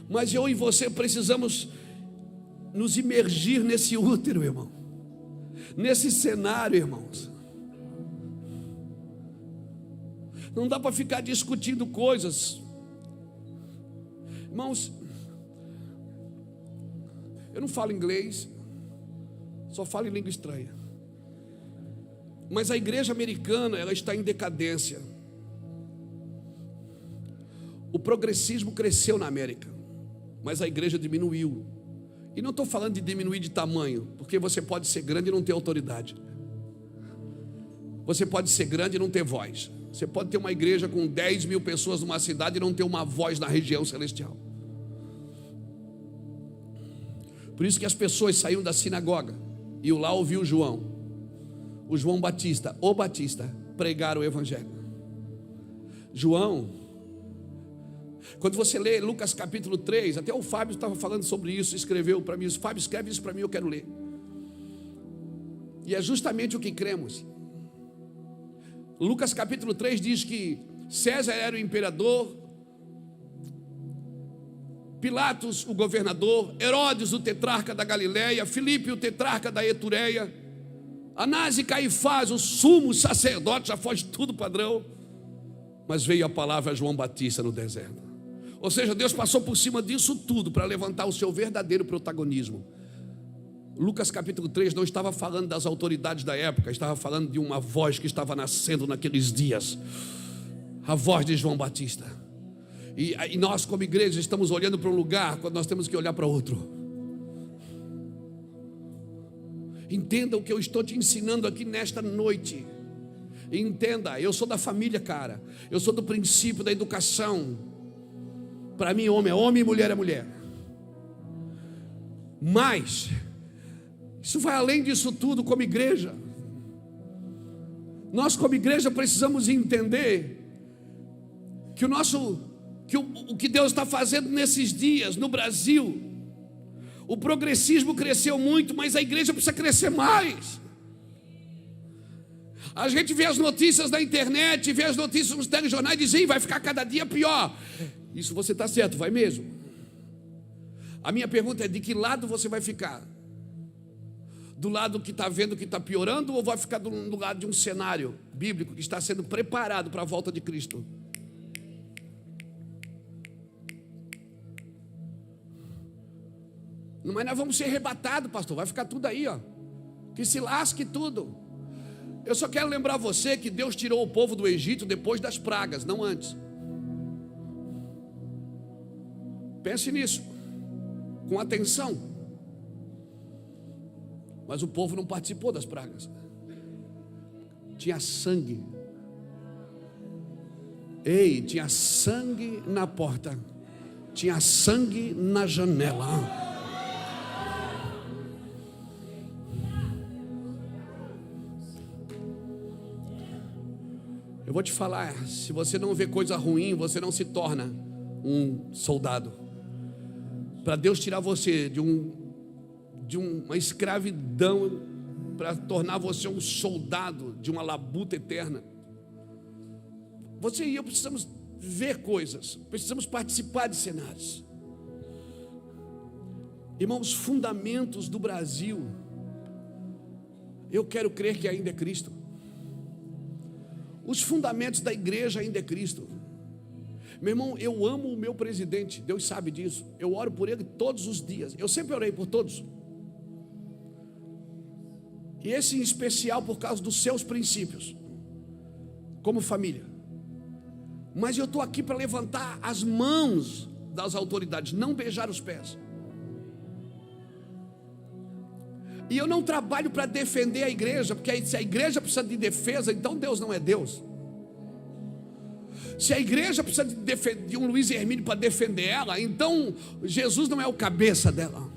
Mas eu e você precisamos nos imergir nesse útero, irmão, nesse cenário, irmãos. Não dá para ficar discutindo coisas, irmãos. Eu não falo inglês, só falo em língua estranha. Mas a igreja americana, ela está em decadência. O progressismo cresceu na América, mas a igreja diminuiu. E não estou falando de diminuir de tamanho, porque você pode ser grande e não ter autoridade. Você pode ser grande e não ter voz. Você pode ter uma igreja com 10 mil pessoas numa cidade e não ter uma voz na região celestial. Por isso que as pessoas saíam da sinagoga e lá ouviu o João Batista, pregar o evangelho. João, quando você lê Lucas capítulo 3, até o Fábio estava falando sobre isso, escreveu para mim: Fábio, escreve isso para mim, eu quero ler. E é justamente o que cremos. Lucas capítulo 3 diz que César era o imperador, Pilatos o governador, Herodes o tetrarca da Galileia, Filipe o tetrarca da Etureia, Anás e Caifás o sumo sacerdote, já foge tudo padrão. Mas veio a palavra a João Batista no deserto. Ou seja, Deus passou por cima disso tudo para levantar o seu verdadeiro protagonismo. Lucas capítulo 3 não estava falando das autoridades da época, estava falando de uma voz que estava nascendo naqueles dias, a voz de João Batista. E nós como igreja estamos olhando para um lugar quando nós temos que olhar para outro. Entenda o que eu estou te ensinando aqui nesta noite. Entenda, eu sou da família, cara. Eu sou do princípio da educação. Para mim, homem é homem e mulher é mulher. Mas isso vai além disso tudo como igreja. Nós como igreja precisamos entender que o que Deus está fazendo nesses dias no Brasil. O progressismo cresceu muito, mas a igreja precisa crescer mais. A gente vê as notícias na internet, vê as notícias nos telejornais e diz: vai ficar cada dia pior. Isso você está certo, vai mesmo. A minha pergunta é: de que lado você vai ficar? Do lado que está vendo que está piorando, ou vai ficar do lado de um cenário bíblico que está sendo preparado para a volta de Cristo? Mas nós vamos ser arrebatados, pastor. Vai ficar tudo aí, ó. Que se lasque tudo. Eu só quero lembrar você que Deus tirou o povo do Egito depois das pragas, não antes. Pense nisso, com atenção. Mas o povo não participou das pragas. Tinha sangue. Ei, tinha sangue na porta. Tinha sangue na janela. Eu vou te falar, se você não vê coisa ruim, você não se torna um soldado. Para Deus tirar você de uma escravidão, para tornar você um soldado de uma labuta eterna, você e eu precisamos ver coisas, precisamos participar de cenários. Irmãos, fundamentos do Brasil, eu quero crer que ainda é Cristo. Os fundamentos da igreja ainda é Cristo. Meu irmão, eu amo o meu presidente, Deus sabe disso. Eu oro por ele todos os dias. Eu sempre orei por todos. E esse em especial por causa dos seus princípios, como família. Mas eu estou aqui para levantar as mãos das autoridades, não beijar os pés. E eu não trabalho para defender a igreja, porque se a igreja precisa de defesa, então Deus não é Deus. Se a igreja precisa de um Luiz Hermínio para defender ela, então Jesus não é o cabeça dela.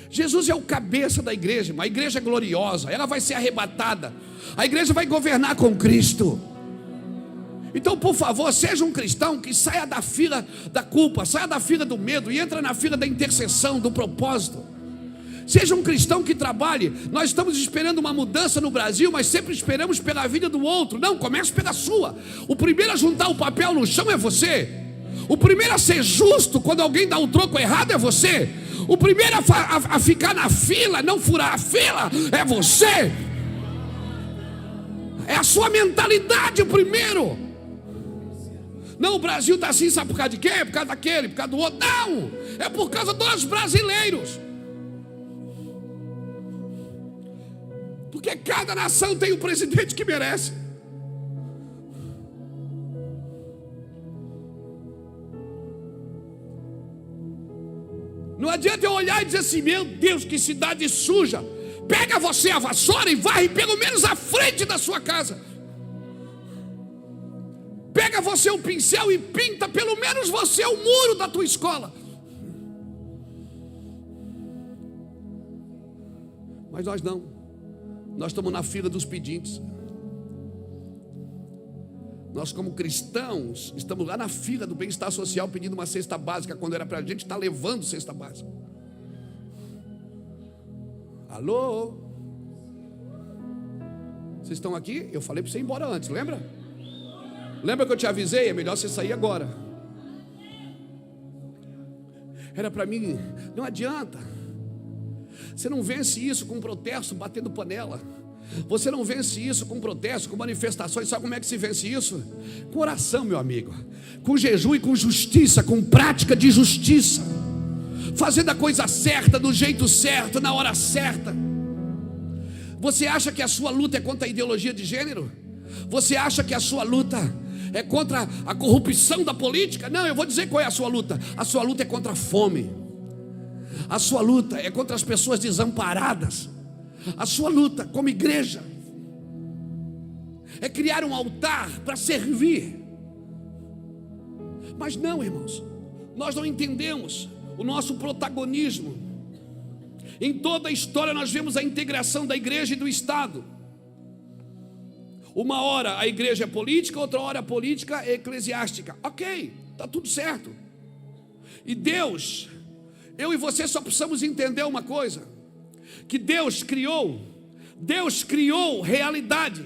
Jesus é o cabeça da igreja, a igreja é gloriosa, ela vai ser arrebatada, a igreja vai governar com Cristo. Então, por favor, seja um cristão que saia da fila da culpa, saia da fila do medo e entra na fila da intercessão, do propósito. Seja um cristão que trabalhe. Nós estamos esperando uma mudança no Brasil, mas sempre esperamos pela vida do outro. Não, comece pela sua. O primeiro a juntar o papel no chão é você. O primeiro a ser justo quando alguém dá um troco errado é você. O primeiro a ficar na fila, não furar a fila, é você. É a sua mentalidade o primeiro. Não, o Brasil está assim, sabe por causa de quê? Por causa daquele, por causa do outro. Não, é por causa dos brasileiros. Porque cada nação tem o presidente que merece. Não adianta eu olhar e dizer assim: meu Deus, que cidade suja. Pega você a vassoura e varre pelo menos a frente da sua casa. Pega você o pincel e pinta pelo menos você o muro da tua escola. Mas nós não. Nós estamos na fila dos pedintes. Nós como cristãos estamos lá na fila do bem-estar social pedindo uma cesta básica, quando era para a gente estar levando cesta básica. Alô? Vocês estão aqui? Eu falei para você ir embora antes, lembra? Lembra que eu te avisei? É melhor você sair agora. Era para mim. Não adianta. Você não vence isso com protesto batendo panela. Você não vence isso com protesto, com manifestações. Sabe como é que se vence isso? Com oração, meu amigo. Com jejum e com justiça, com prática de justiça. Fazendo a coisa certa, do jeito certo, na hora certa. Você acha que a sua luta é contra a ideologia de gênero? Você acha que a sua luta é contra a corrupção da política? Não, eu vou dizer qual é a sua luta. A sua luta é contra a fome. A sua luta é contra as pessoas desamparadas. A sua luta como igreja é criar um altar para servir. Mas não, irmãos, nós não entendemos o nosso protagonismo. Em toda a história nós vemos a integração da igreja e do Estado. Uma hora a igreja é política, outra hora a política é eclesiástica. Ok, está tudo certo. E Deus, eu e você só precisamos entender uma coisa: que Deus criou realidade,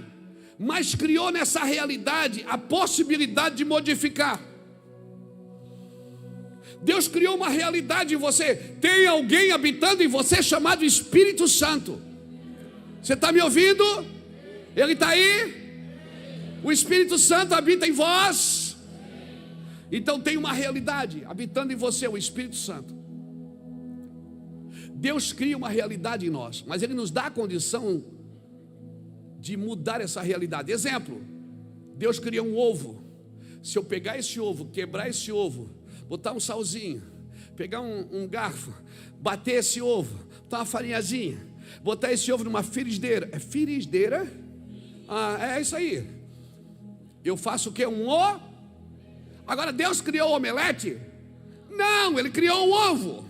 mas criou nessa realidade a possibilidade de modificar. Deus criou uma realidade em você. Tem alguém habitando em você chamado Espírito Santo. Você está me ouvindo? Ele está aí? O Espírito Santo habita em vós. Então tem uma realidade habitando em você, o Espírito Santo. Deus cria uma realidade em nós, mas Ele nos dá a condição de mudar essa realidade. Exemplo: Deus cria um ovo. Se eu pegar esse ovo, quebrar esse ovo, botar um salzinho, pegar um garfo, bater esse ovo, botar uma farinhazinha, botar esse ovo numa frigideira. É frigideira? É isso aí. Eu faço o que? Agora Deus criou o omelete? Não, Ele criou um ovo.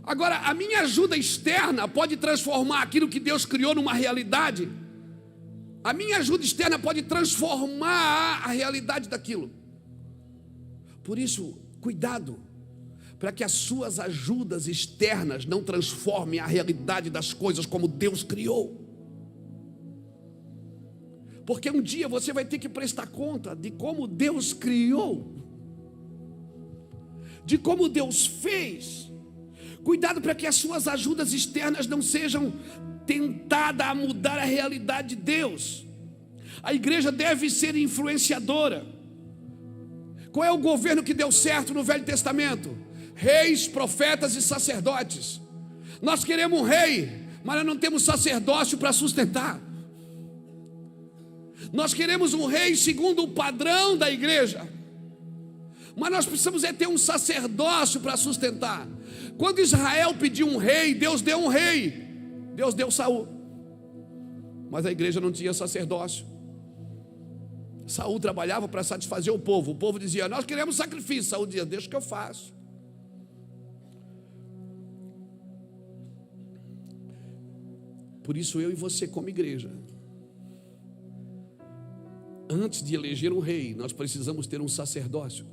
Agora a minha ajuda externa pode transformar aquilo que Deus criou numa realidade. A minha ajuda externa pode transformar a realidade daquilo. Por isso, cuidado, para que as suas ajudas externas não transformem a realidade das coisas como Deus criou. Porque um dia você vai ter que prestar conta de como Deus criou, de como Deus fez. Cuidado para que as suas ajudas externas não sejam tentadas a mudar a realidade de Deus. A igreja deve ser influenciadora. Qual é o governo que deu certo no Velho Testamento? Reis, profetas e sacerdotes. Nós queremos um rei, mas nós não temos sacerdócio para sustentar. Nós queremos um rei segundo o padrão da igreja, mas nós precisamos ter um sacerdócio para sustentar. Quando Israel pediu um rei, Deus deu um rei. Deus deu Saul. Mas a igreja não tinha sacerdócio. Saul trabalhava para satisfazer o povo. O povo dizia: nós queremos sacrifício. Saul dizia: deixa que eu faço. Por isso eu e você, como igreja, antes de eleger um rei, nós precisamos ter um sacerdócio.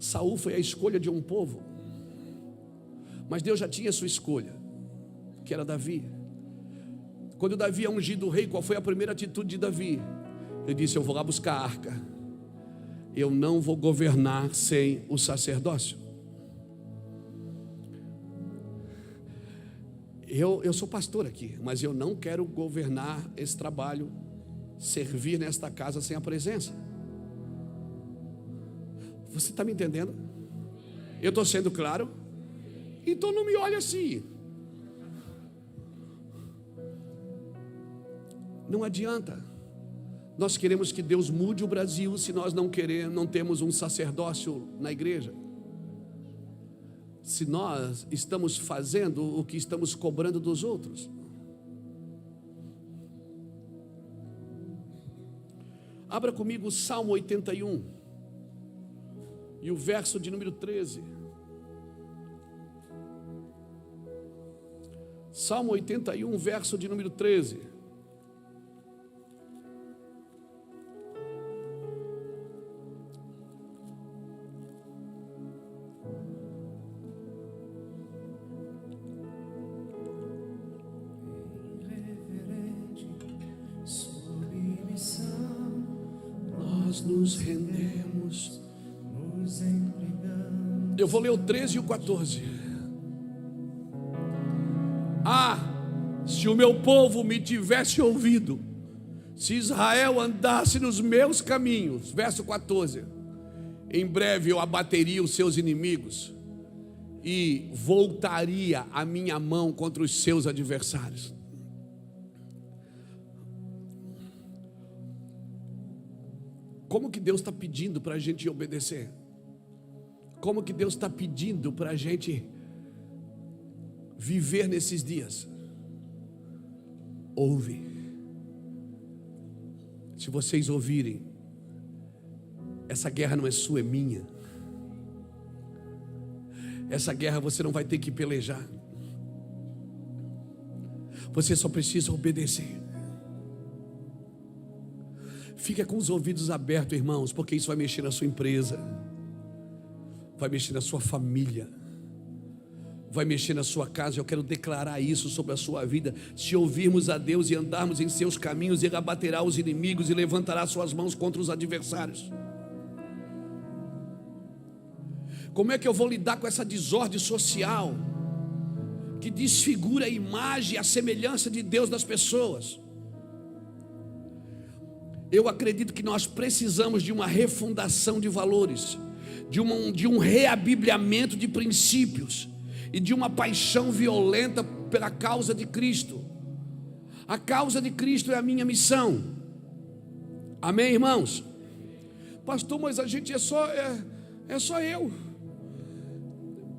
Saul foi a escolha de um povo, mas Deus já tinha a sua escolha, que era Davi. Quando Davi é ungido rei, qual foi a primeira atitude de Davi? Ele disse: eu vou lá buscar a arca. Eu não vou governar sem o sacerdócio. Eu sou pastor aqui, mas eu não quero governar esse trabalho, servir nesta casa sem a presença. Você está me entendendo? Eu estou sendo claro? Então não me olhe assim. Não adianta. Nós queremos que Deus mude o Brasil se nós não temos um sacerdócio na igreja. Se nós estamos fazendo o que estamos cobrando dos outros. Abra comigo o Salmo 81 e o verso de número 13. Salmo 81, verso de número 13. Nos rendemos, nos entregamos. Eu vou ler o 13 e o 14. Se o meu povo me tivesse ouvido, se Israel andasse nos meus caminhos, verso 14, em breve eu abateria os seus inimigos e voltaria a minha mão contra os seus adversários. Como que Deus está pedindo para a gente obedecer? Como que Deus está pedindo para a gente viver nesses dias? Ouve. Se vocês ouvirem, essa guerra não é sua, é minha. Essa guerra você não vai ter que pelejar. Você só precisa obedecer. Fica com os ouvidos abertos, irmãos, porque isso vai mexer na sua empresa, vai mexer na sua família, vai mexer na sua casa. Eu quero declarar isso sobre a sua vida. Se ouvirmos a Deus e andarmos em seus caminhos, Ele abaterá os inimigos e levantará suas mãos contra os adversários. Como é que eu vou lidar com essa desordem social que desfigura a imagem e a semelhança de Deus das pessoas? Eu acredito que nós precisamos de uma refundação de valores, de um reabibliamento de princípios e de uma paixão violenta pela causa de Cristo. A causa de Cristo é a minha missão. Amém, irmãos? Pastor, mas a gente é só eu.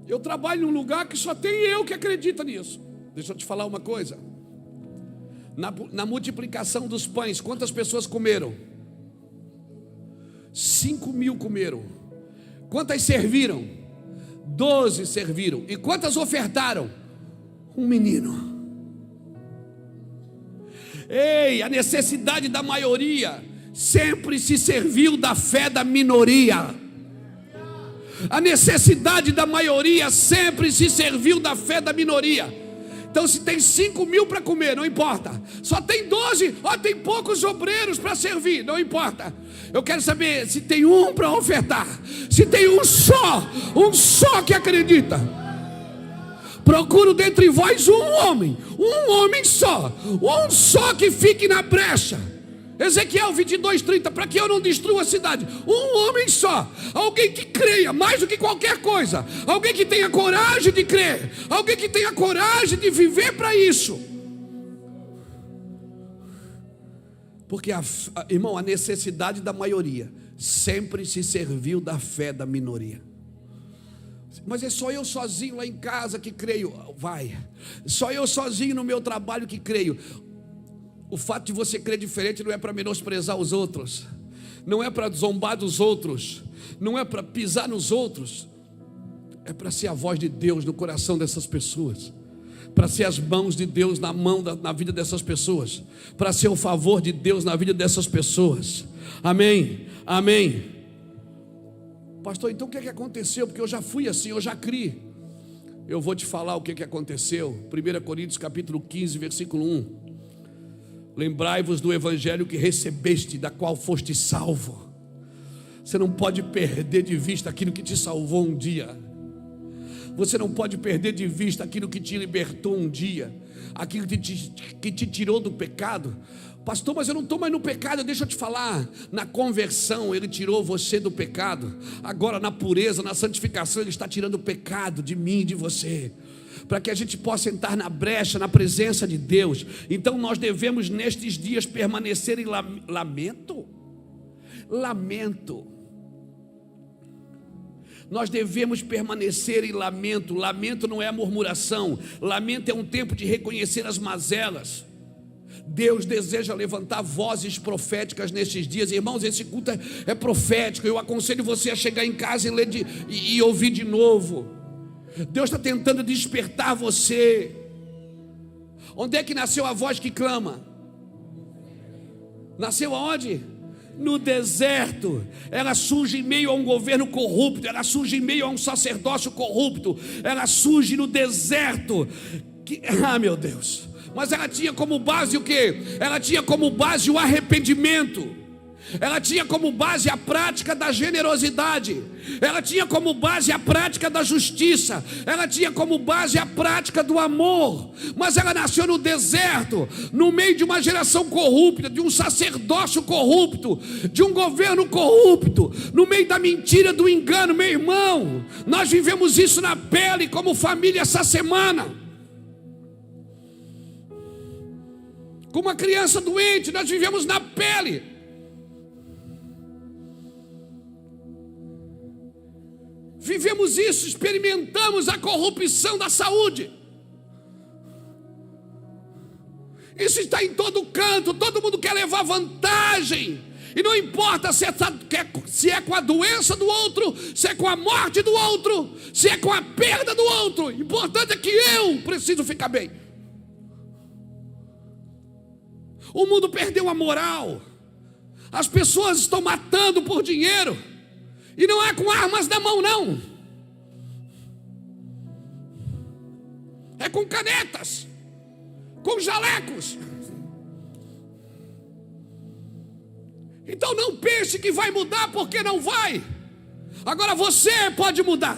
Eu trabalho num lugar que só tem eu que acredita nisso. Deixa eu te falar uma coisa. Na multiplicação dos pães, quantas pessoas comeram? 5.000 comeram. Quantas serviram? 12 serviram. E quantas ofertaram? Um menino. Ei, a necessidade da maioria sempre se serviu da fé da minoria. A necessidade da maioria sempre se serviu da fé da minoria. Então, se tem 5.000 para comer, não importa. Só tem 12, tem poucos obreiros para servir, não importa. Eu quero saber se tem um para ofertar. Se tem um só que acredita. Procuro dentre vós um homem só, um só que fique na brecha. Ezequiel 22:30, para que eu não destrua a cidade. Um homem só, alguém que creia mais do que qualquer coisa, alguém que tenha coragem de crer, alguém que tenha coragem de viver para isso. Porque, irmão, a necessidade da maioria sempre se serviu da fé da minoria. Mas é só eu sozinho lá em casa que creio. Vai, só eu sozinho no meu trabalho que creio. O fato de você crer diferente não é para menosprezar os outros, não é para zombar dos outros, não é para pisar nos outros. É para ser a voz de Deus no coração dessas pessoas, para ser as mãos de Deus na vida dessas pessoas, para ser o favor de Deus na vida dessas pessoas. Amém, amém. Pastor, então o que aconteceu? Porque eu já fui assim, eu já criei. Eu vou te falar o que aconteceu. 1 Coríntios capítulo 15, versículo 1. Lembrai-vos do evangelho que recebeste, da qual foste salvo. Você não pode perder de vista aquilo que te salvou um dia. Você não pode perder de vista aquilo que te libertou um dia, aquilo que te tirou do pecado. Pastor, mas eu não estou mais no pecado. Deixa eu te falar, na conversão Ele tirou você do pecado. Agora na pureza, na santificação, Ele está tirando o pecado de mim e de você, para que a gente possa entrar na brecha, na presença de Deus. Então nós devemos nestes dias permanecer em lamento. Nós devemos permanecer em lamento. Lamento não é murmuração. Lamento é um tempo de reconhecer as mazelas. Deus deseja levantar vozes proféticas nesses dias. Irmãos, esse culto é profético. Eu aconselho você a chegar em casa e ler e ouvir de novo. Deus está tentando despertar você. Onde é que nasceu a voz que clama? Nasceu aonde? No deserto. Ela surge em meio a um governo corrupto. Ela surge em meio a um sacerdócio corrupto. Ela surge no deserto. Meu Deus. Mas ela tinha como base o quê? Ela tinha como base o arrependimento. Ela tinha como base a prática da generosidade. Ela tinha como base a prática da justiça. Ela tinha como base a prática do amor. Mas ela nasceu no deserto, no meio de uma geração corrupta, de um sacerdócio corrupto, de um governo corrupto, no meio da mentira, do engano. Meu irmão, nós vivemos isso na pele como família essa semana. Como uma criança doente, nós vivemos na pele. Vivemos isso, experimentamos a corrupção da saúde. Isso está em todo canto, todo mundo quer levar vantagem. E não importa se é com a doença do outro, se é com a morte do outro, se é com a perda do outro. O importante é que eu preciso ficar bem. O mundo perdeu a moral. As pessoas estão matando por dinheiro. E não é com armas na mão, não. É com canetas, com jalecos. Então não pense que vai mudar, porque não vai. Agora você pode mudar.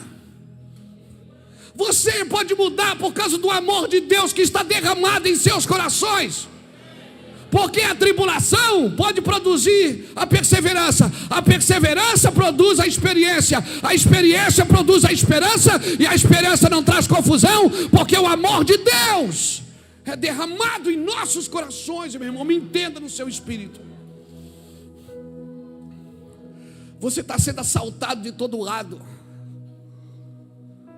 Você pode mudar por causa do amor de Deus que está derramado em seus corações. Porque a tribulação pode produzir a perseverança produz a experiência produz a esperança, e a esperança não traz confusão, porque o amor de Deus é derramado em nossos corações, meu irmão, me entenda no seu espírito. Você está sendo assaltado de todo lado.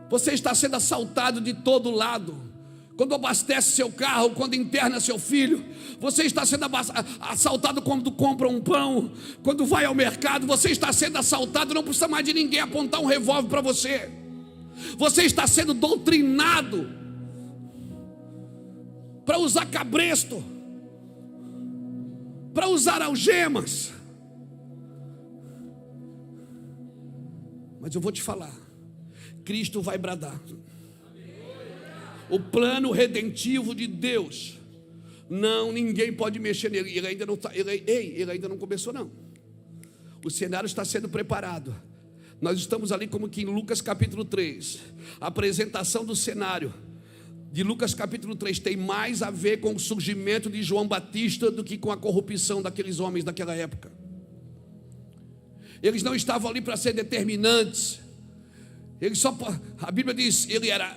Você está sendo assaltado de todo lado. Quando abastece seu carro, quando interna seu filho, você está sendo assaltado quando compra um pão, quando vai ao mercado, você está sendo assaltado, não precisa mais de ninguém apontar um revólver para você. Você está sendo doutrinado para usar cabresto, para usar algemas. Mas eu vou te falar, Cristo vai bradar. O plano redentivo de Deus, não, ninguém pode mexer nele. Ele ainda não está, ele ainda não começou, não. O cenário está sendo preparado. Nós estamos ali como que em Lucas capítulo 3. A apresentação do cenário de Lucas capítulo 3 tem mais a ver com o surgimento de João Batista do que com a corrupção daqueles homens daquela época. Eles não estavam ali para ser determinantes. A Bíblia diz,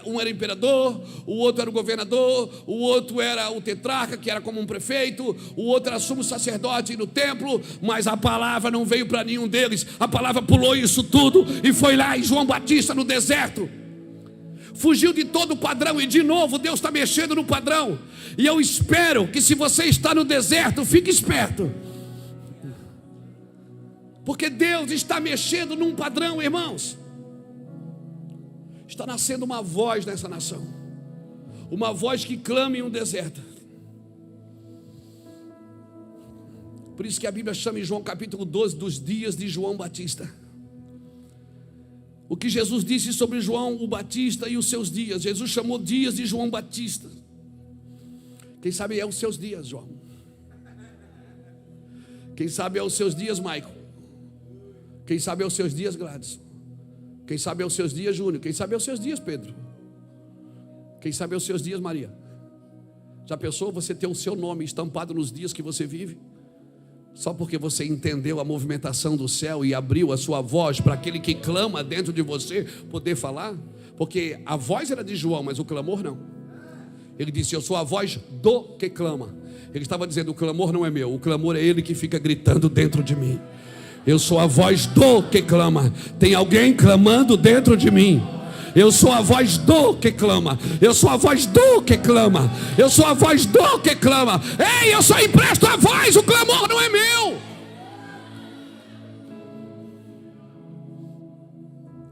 um era imperador, o outro era o governador, o outro era o tetrarca, que era como um prefeito, o outro era sumo sacerdote no templo, mas a palavra não veio para nenhum deles. A palavra pulou isso tudo e foi lá em João Batista no deserto. Fugiu de todo o padrão, e de novo Deus está mexendo no padrão. E eu espero que, se você está no deserto, fique esperto, porque Deus está mexendo num padrão, irmãos. Está nascendo uma voz nessa nação, uma voz que clama em um deserto. Por isso que a Bíblia chama em João capítulo 12 dos dias de João Batista. O que Jesus disse sobre João o Batista e os seus dias, Jesus chamou dias de João Batista. Quem sabe é os seus dias, João. Quem sabe é os seus dias, Michael. Quem sabe é os seus dias, Gladys. Quem sabe é os seus dias, Júnior. Quem sabe é os seus dias, Pedro. Quem sabe é os seus dias, Maria. Já pensou você ter o seu nome estampado nos dias que você vive? Só porque você entendeu a movimentação do céu e abriu a sua voz para aquele que clama dentro de você poder falar? Porque a voz era de João, mas o clamor não. Ele disse, eu sou a voz do que clama. Ele estava dizendo, o clamor não é meu, o clamor é ele que fica gritando dentro de mim. Eu sou a voz do que clama. Tem alguém clamando dentro de mim. Eu sou a voz do que clama. Eu sou a voz do que clama. Eu sou a voz do que clama. Ei, eu só empresto a voz, o clamor não é meu.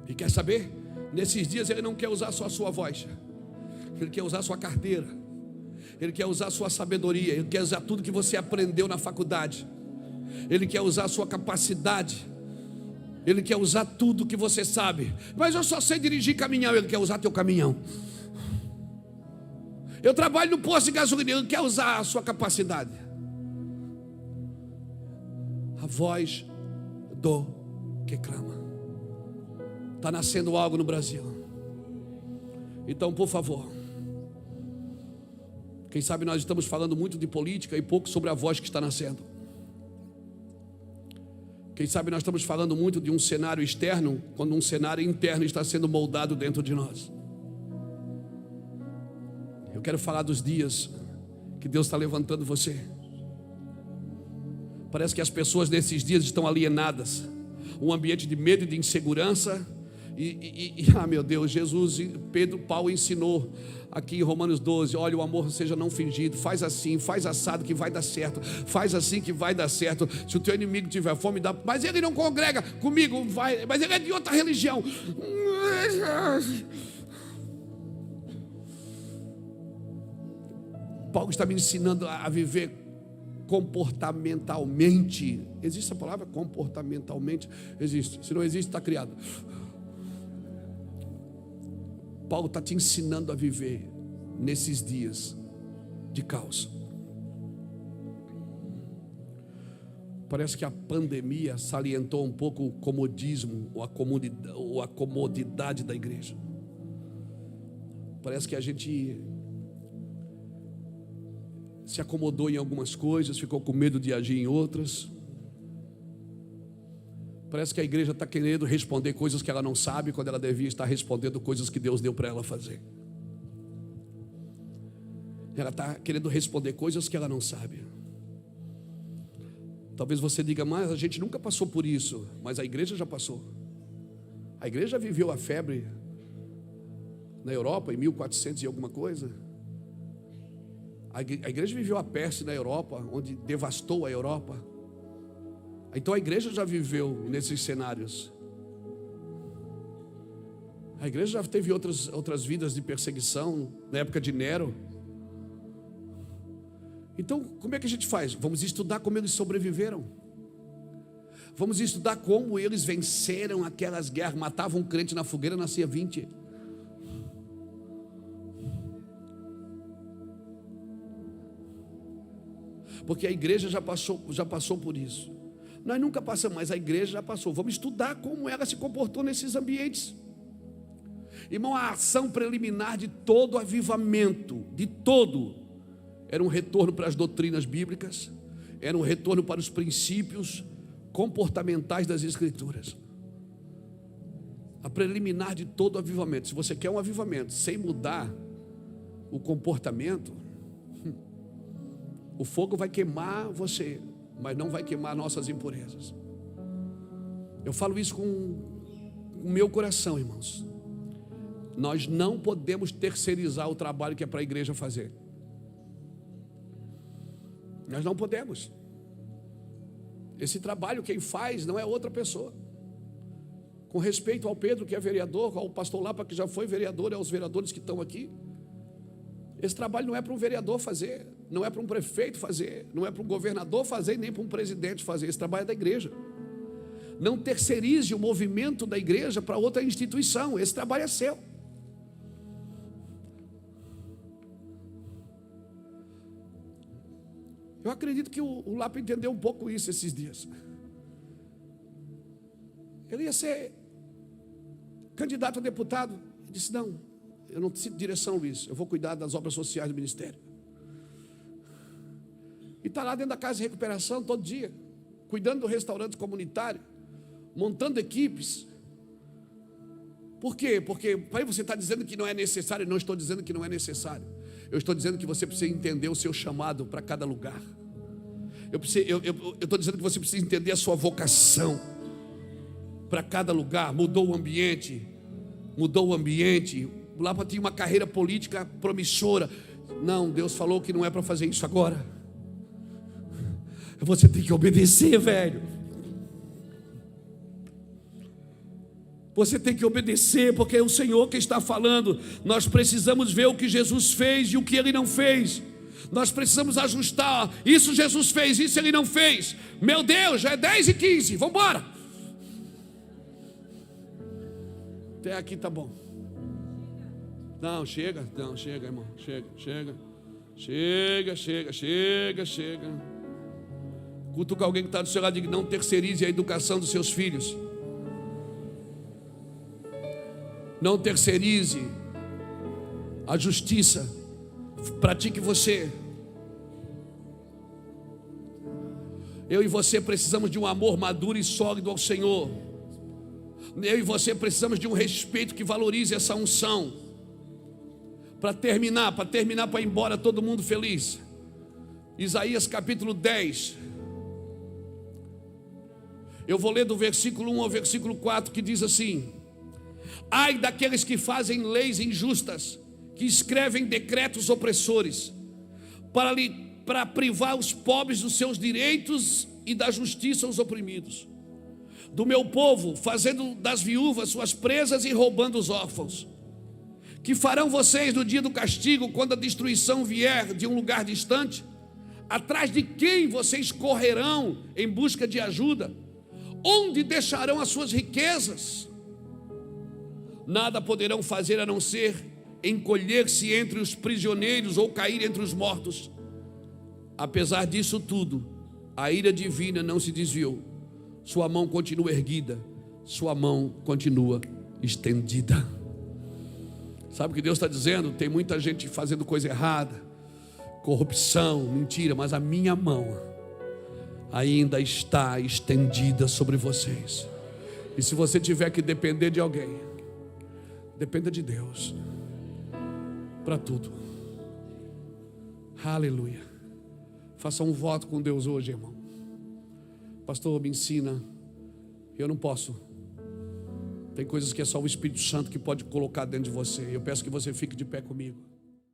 E quer saber? Nesses dias ele não quer usar só a sua voz. Ele quer usar a sua carteira. Ele quer usar a sua sabedoria. Ele quer usar tudo que você aprendeu na faculdade. Ele quer usar a sua capacidade. Ele quer usar tudo que você sabe. Mas eu só sei dirigir caminhão. Ele quer usar teu caminhão. Eu trabalho no posto de gasolina. Ele quer usar a sua capacidade. A voz do que clama. Está nascendo algo no Brasil. Então, por favor, quem sabe nós estamos falando muito de política e pouco sobre a voz que está nascendo. Quem sabe nós estamos falando muito de um cenário externo, quando um cenário interno está sendo moldado dentro de nós. Eu quero falar dos dias que Deus está levantando você. Parece que as pessoas nesses dias estão alienadas. Um ambiente de medo e de insegurança. Meu Deus, Jesus, Pedro, Paulo ensinou aqui em Romanos 12, olha, o amor seja não fingido, faz assim, faz assado que vai dar certo, faz assim que vai dar certo. Se o teu inimigo tiver fome, dá, mas ele não congrega comigo, vai, mas ele é de outra religião. Paulo está me ensinando a viver comportamentalmente. Existe a palavra comportamentalmente? Existe. Se não existe, está criado. Paulo está te ensinando a viver nesses dias de caos. Parece que a pandemia salientou um pouco o comodismo ou a comodidade da igreja. Parece que a gente se acomodou em algumas coisas, ficou com medo de agir em outras. Parece que a igreja está querendo responder coisas que ela não sabe, quando ela devia estar respondendo coisas que Deus deu para ela fazer. Ela está querendo responder coisas que ela não sabe. Talvez você diga, mas a gente nunca passou por isso. Mas a igreja já passou. A igreja já viveu a febre na Europa em 1400 e alguma coisa. A igreja viveu a peste na Europa, onde devastou a Europa. Então a igreja já viveu nesses cenários. A igreja já teve outras vidas de perseguição na época de Nero. Então, como é que a gente faz? Vamos estudar como eles sobreviveram. Vamos estudar como eles venceram aquelas guerras. Matavam um crente na fogueira, nascia 20. Porque a igreja já passou por isso. Nós nunca passamos, mas a igreja já passou. Vamos estudar como ela se comportou nesses ambientes. Irmão, a ação preliminar de todo avivamento, de todo, era um retorno para as doutrinas bíblicas, era um retorno para os princípios comportamentais das Escrituras. A preliminar de todo avivamento. Se você quer um avivamento sem mudar o comportamento, o fogo vai queimar você, mas não vai queimar nossas impurezas. Eu falo isso com o meu coração, irmãos. Nós não podemos terceirizar o trabalho que é para a igreja fazer. Nós não podemos. Esse trabalho quem faz não é outra pessoa. Com respeito ao Pedro, que é vereador, ao pastor Lapa, que já foi vereador, e aos vereadores que estão aqui. Esse trabalho não é para um vereador fazer, não é para um prefeito fazer, não é para um governador fazer, nem para um presidente fazer. Esse trabalho é da igreja. Não terceirize o movimento da igreja para outra instituição. Esse trabalho é seu. Eu acredito que o Lapa entendeu um pouco isso esses dias. Ele ia ser candidato a deputado. Ele disse, não, eu não preciso de direção, Luiz, eu vou cuidar das obras sociais do ministério. E está lá dentro da casa de recuperação todo dia, cuidando do restaurante comunitário, montando equipes. Por quê? Porque aí você está dizendo que não é necessário. Eu não estou dizendo que não é necessário. Eu estou dizendo que você precisa entender o seu chamado para cada lugar. Eu estou dizendo que você precisa entender a sua vocação para cada lugar. Mudou o ambiente. O Lapa tinha uma carreira política promissora. Não, Deus falou que não é para fazer isso agora. Você tem que obedecer, velho. Você tem que obedecer, porque é o Senhor que está falando. Nós precisamos ver o que Jesus fez e o que Ele não fez. Nós precisamos ajustar. Isso Jesus fez, isso Ele não fez. Meu Deus, já é 10h15, vamos embora. Até aqui tá bom. Não, chega, irmão. Chega. Cutuca alguém que está do seu lado e diga, não terceirize a educação dos seus filhos. Não terceirize a justiça. Pratique você. Eu e você precisamos de um amor maduro e sólido ao Senhor. Eu e você precisamos de um respeito que valorize essa unção. Para terminar, para ir embora todo mundo feliz. Isaías capítulo 10. Eu vou ler do versículo 1 ao versículo 4, que diz assim: ai daqueles que fazem leis injustas, que escrevem decretos opressores, para privar os pobres dos seus direitos e da justiça aos oprimidos. Do meu povo, fazendo das viúvas suas presas e roubando os órfãos. Que farão vocês no dia do castigo, quando a destruição vier de um lugar distante? Atrás de quem vocês correrão em busca de ajuda? Onde deixarão as suas riquezas? Nada poderão fazer a não ser encolher-se entre os prisioneiros ou cair entre os mortos. Apesar disso tudo, a ira divina não se desviou. Sua mão continua erguida, sua mão continua estendida. Sabe o que Deus está dizendo? Tem muita gente fazendo coisa errada, corrupção, mentira, mas a minha mão ainda está estendida sobre vocês. E se você tiver que depender de alguém, dependa de Deus para tudo. Aleluia. Faça um voto com Deus hoje, irmão. Pastor, me ensina. Eu não posso. Tem coisas que é só o Espírito Santo que pode colocar dentro de você. Eu peço que você fique de pé comigo.